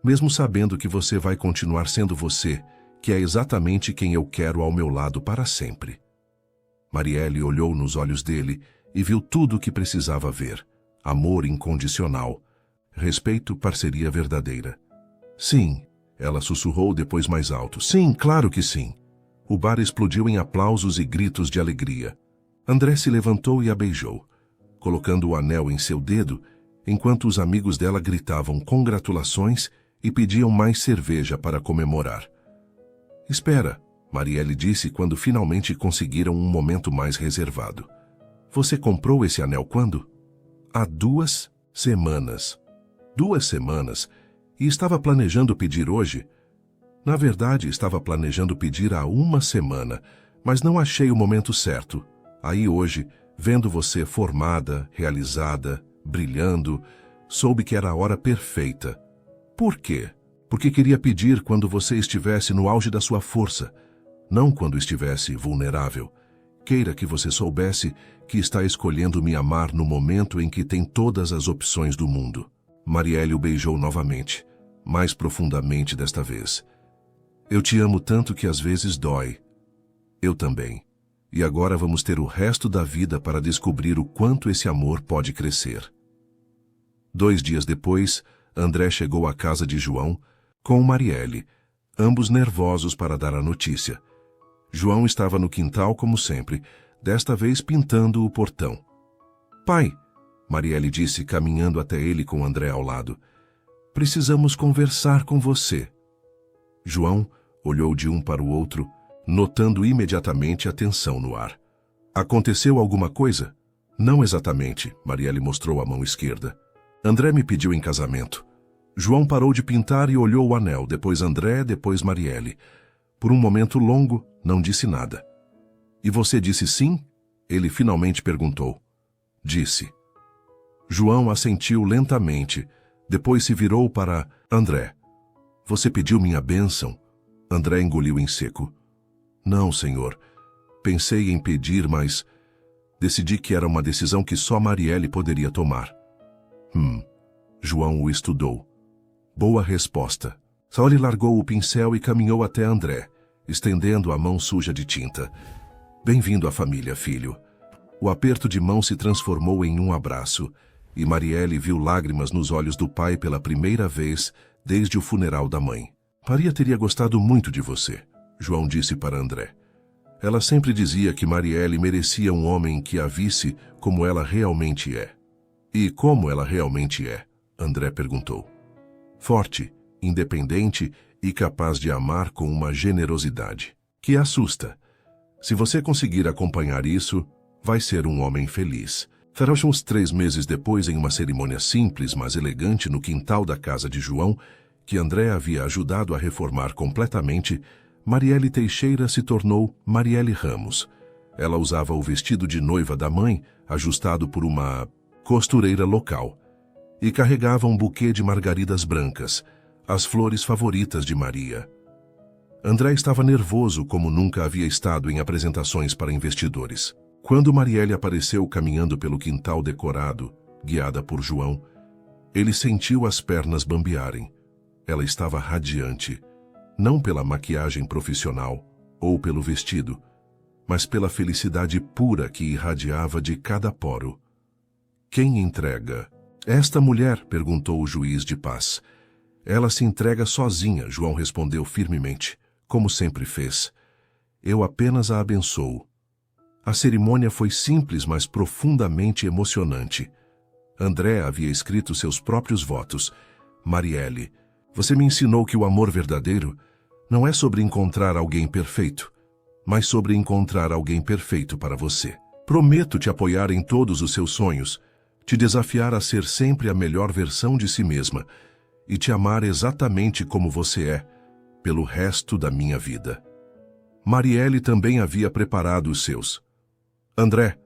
Mesmo sabendo que você vai continuar sendo você, que é exatamente quem eu quero ao meu lado para sempre. Marielle olhou nos olhos dele e viu tudo o que precisava ver. Amor incondicional. Respeito, parceria verdadeira. Sim, ela sussurrou depois mais alto. Sim, claro que sim. O bar explodiu em aplausos e gritos de alegria. André se levantou e a beijou, colocando o anel em seu dedo, enquanto os amigos dela gritavam congratulações e pediam mais cerveja para comemorar. Espera, Marielle disse quando finalmente conseguiram um momento mais reservado. Você comprou esse anel quando? Há 2 semanas. 2 semanas? E estava planejando pedir hoje? Na verdade, estava planejando pedir há 1 semana, mas não achei o momento certo. Aí hoje, vendo você formada, realizada, brilhando, soube que era a hora perfeita. Por quê? Porque queria pedir quando você estivesse no auge da sua força, não quando estivesse vulnerável. Queira que você soubesse que está escolhendo me amar no momento em que tem todas as opções do mundo. Marielle o beijou novamente, mais profundamente desta vez. Eu te amo tanto que às vezes dói. Eu também. E agora vamos ter o resto da vida para descobrir o quanto esse amor pode crescer. 2 dias depois, André chegou à casa de João com Marielle, ambos nervosos para dar a notícia. João estava no quintal como sempre, desta vez pintando o portão. Pai, Marielle disse caminhando até ele com André ao lado, precisamos conversar com você. João olhou de um para o outro, notando imediatamente a tensão no ar. Aconteceu alguma coisa? Não exatamente, Marielle mostrou a mão esquerda. André me pediu em casamento. João parou de pintar e olhou o anel, depois André, depois Marielle. Por um momento longo, não disse nada. E você disse sim? Ele finalmente perguntou. Disse. João assentiu lentamente, depois se virou para André. Você pediu minha bênção? André engoliu em seco. Não, senhor. Pensei em pedir, mas decidi que era uma decisão que só Marielle poderia tomar. João o estudou. Boa resposta. Sauli largou o pincel e caminhou até André, estendendo a mão suja de tinta. Bem-vindo à família, filho. O aperto de mão se transformou em um abraço, e Marielle viu lágrimas nos olhos do pai pela primeira vez desde o funeral da mãe. Maria teria gostado muito de você, João disse para André. Ela sempre dizia que Marielle merecia um homem que a visse como ela realmente é. E como ela realmente é, André perguntou. Forte, independente e capaz de amar com uma generosidade que assusta. Se você conseguir acompanhar isso, vai ser um homem feliz. Foram uns 3 meses depois, em uma cerimônia simples, mas elegante no quintal da casa de João, que André havia ajudado a reformar completamente, Marielle Teixeira se tornou Marielle Ramos. Ela usava o vestido de noiva da mãe, ajustado por uma costureira local, e carregava um buquê de margaridas brancas, as flores favoritas de Maria. André estava nervoso como nunca havia estado em apresentações para investidores. Quando Marielle apareceu caminhando pelo quintal decorado, guiada por João, ele sentiu as pernas bambearem. Ela estava radiante, não pela maquiagem profissional ou pelo vestido, mas pela felicidade pura que irradiava de cada poro. Quem entrega? Esta mulher, perguntou o juiz de paz. Ela se entrega sozinha, João respondeu firmemente, como sempre fez. Eu apenas a abençoo. A cerimônia foi simples, mas profundamente emocionante. André havia escrito seus próprios votos. Marielle, você me ensinou que o amor verdadeiro não é sobre encontrar alguém perfeito, mas sobre encontrar alguém perfeito para você. Prometo te apoiar em todos os seus sonhos, te desafiar a ser sempre a melhor versão de si mesma e te amar exatamente como você é, pelo resto da minha vida. Marielle também havia preparado os seus. André,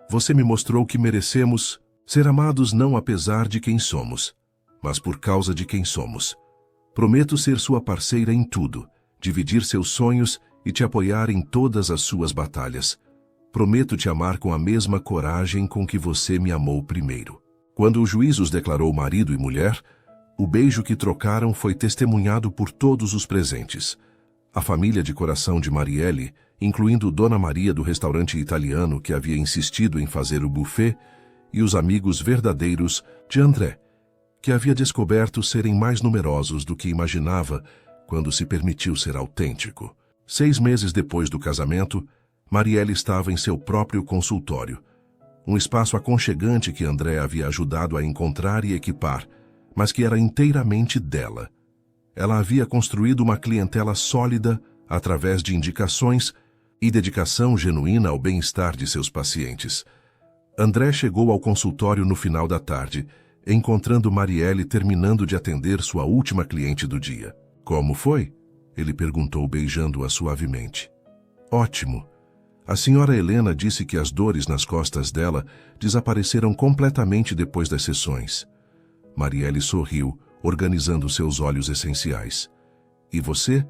você me mostrou que merecemos ser amados não apesar de quem somos, mas por causa de quem somos. Prometo ser sua parceira em tudo, dividir seus sonhos e te apoiar em todas as suas batalhas. Prometo te amar com a mesma coragem com que você me amou primeiro. Quando o juiz os declarou marido e mulher, o beijo que trocaram foi testemunhado por todos os presentes. A família de coração de Marielle, incluindo Dona Maria do restaurante italiano que havia insistido em fazer o buffet, e os amigos verdadeiros de André, que havia descoberto serem mais numerosos do que imaginava quando se permitiu ser autêntico. 6 meses depois do casamento, Marielle estava em seu próprio consultório, um espaço aconchegante que André havia ajudado a encontrar e equipar, mas que era inteiramente dela. Ela havia construído uma clientela sólida através de indicações e dedicação genuína ao bem-estar de seus pacientes. André chegou ao consultório no final da tarde, encontrando Marielle terminando de atender sua última cliente do dia. Como foi? Ele perguntou, beijando-a suavemente. Ótimo. A senhora Helena disse que as dores nas costas dela desapareceram completamente depois das sessões. Marielle sorriu, organizando seus olhos essenciais. E você?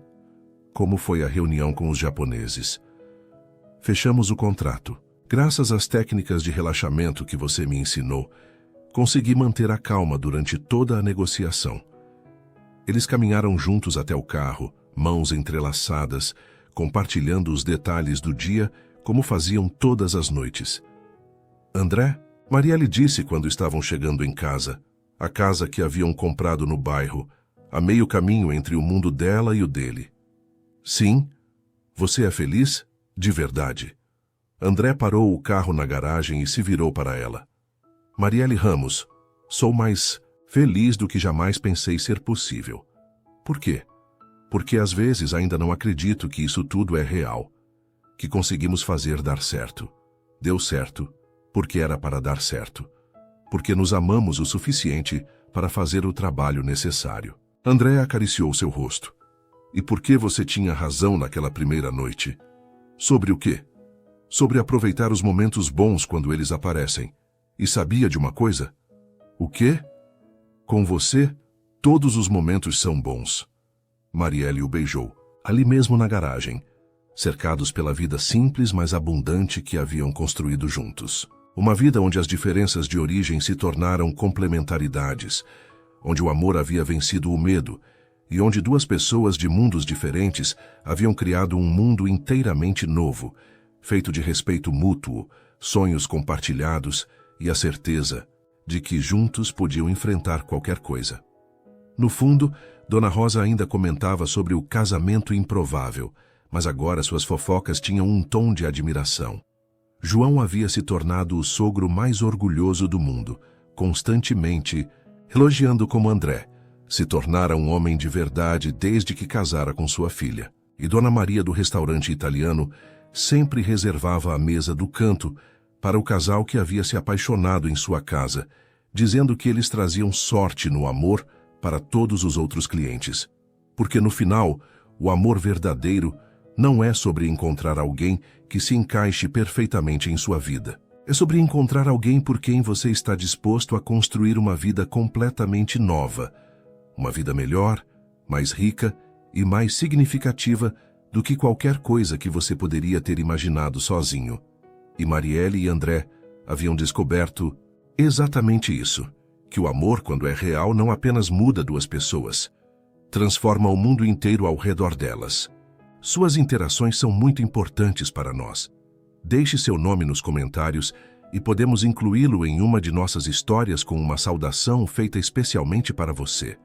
Como foi a reunião com os japoneses? Fechamos o contrato. Graças às técnicas de relaxamento que você me ensinou, consegui manter a calma durante toda a negociação. Eles caminharam juntos até o carro, mãos entrelaçadas, compartilhando os detalhes do dia como faziam todas as noites. André, Marielle disse quando estavam chegando em casa, a casa que haviam comprado no bairro, a meio caminho entre o mundo dela e o dele. Sim, você é feliz? De verdade. André parou o carro na garagem e se virou para ela. Marielle Ramos, sou mais feliz do que jamais pensei ser possível. Por quê? Porque às vezes ainda não acredito que isso tudo é real, que conseguimos fazer dar certo. Deu certo, porque era para dar certo. Porque nos amamos o suficiente para fazer o trabalho necessário. André acariciou seu rosto. E por que você tinha razão naquela primeira noite? Sobre o quê? Sobre aproveitar os momentos bons quando eles aparecem. E sabia de uma coisa? O quê? Com você, todos os momentos são bons. Marielle o beijou, ali mesmo na garagem, cercados pela vida simples mas abundante que haviam construído juntos. Uma vida onde as diferenças de origem se tornaram complementaridades, onde o amor havia vencido o medo e onde duas pessoas de mundos diferentes haviam criado um mundo inteiramente novo, feito de respeito mútuo, sonhos compartilhados e a certeza de que juntos podiam enfrentar qualquer coisa. No fundo, Dona Rosa ainda comentava sobre o casamento improvável, mas agora suas fofocas tinham um tom de admiração. João havia se tornado o sogro mais orgulhoso do mundo, constantemente elogiando como André se tornara um homem de verdade desde que casara com sua filha. E Dona Maria do restaurante italiano sempre reservava a mesa do canto para o casal que havia se apaixonado em sua casa, dizendo que eles traziam sorte no amor para todos os outros clientes. Porque no final, o amor verdadeiro não é sobre encontrar alguém que se encaixe perfeitamente em sua vida. É sobre encontrar alguém por quem você está disposto a construir uma vida completamente nova, uma vida melhor, mais rica e mais significativa do que qualquer coisa que você poderia ter imaginado sozinho. E Marielle e André haviam descoberto exatamente isso, que o amor, quando é real, não apenas muda duas pessoas, transforma o mundo inteiro ao redor delas. Suas interações são muito importantes para nós. Deixe seu nome nos comentários e podemos incluí-lo em uma de nossas histórias com uma saudação feita especialmente para você.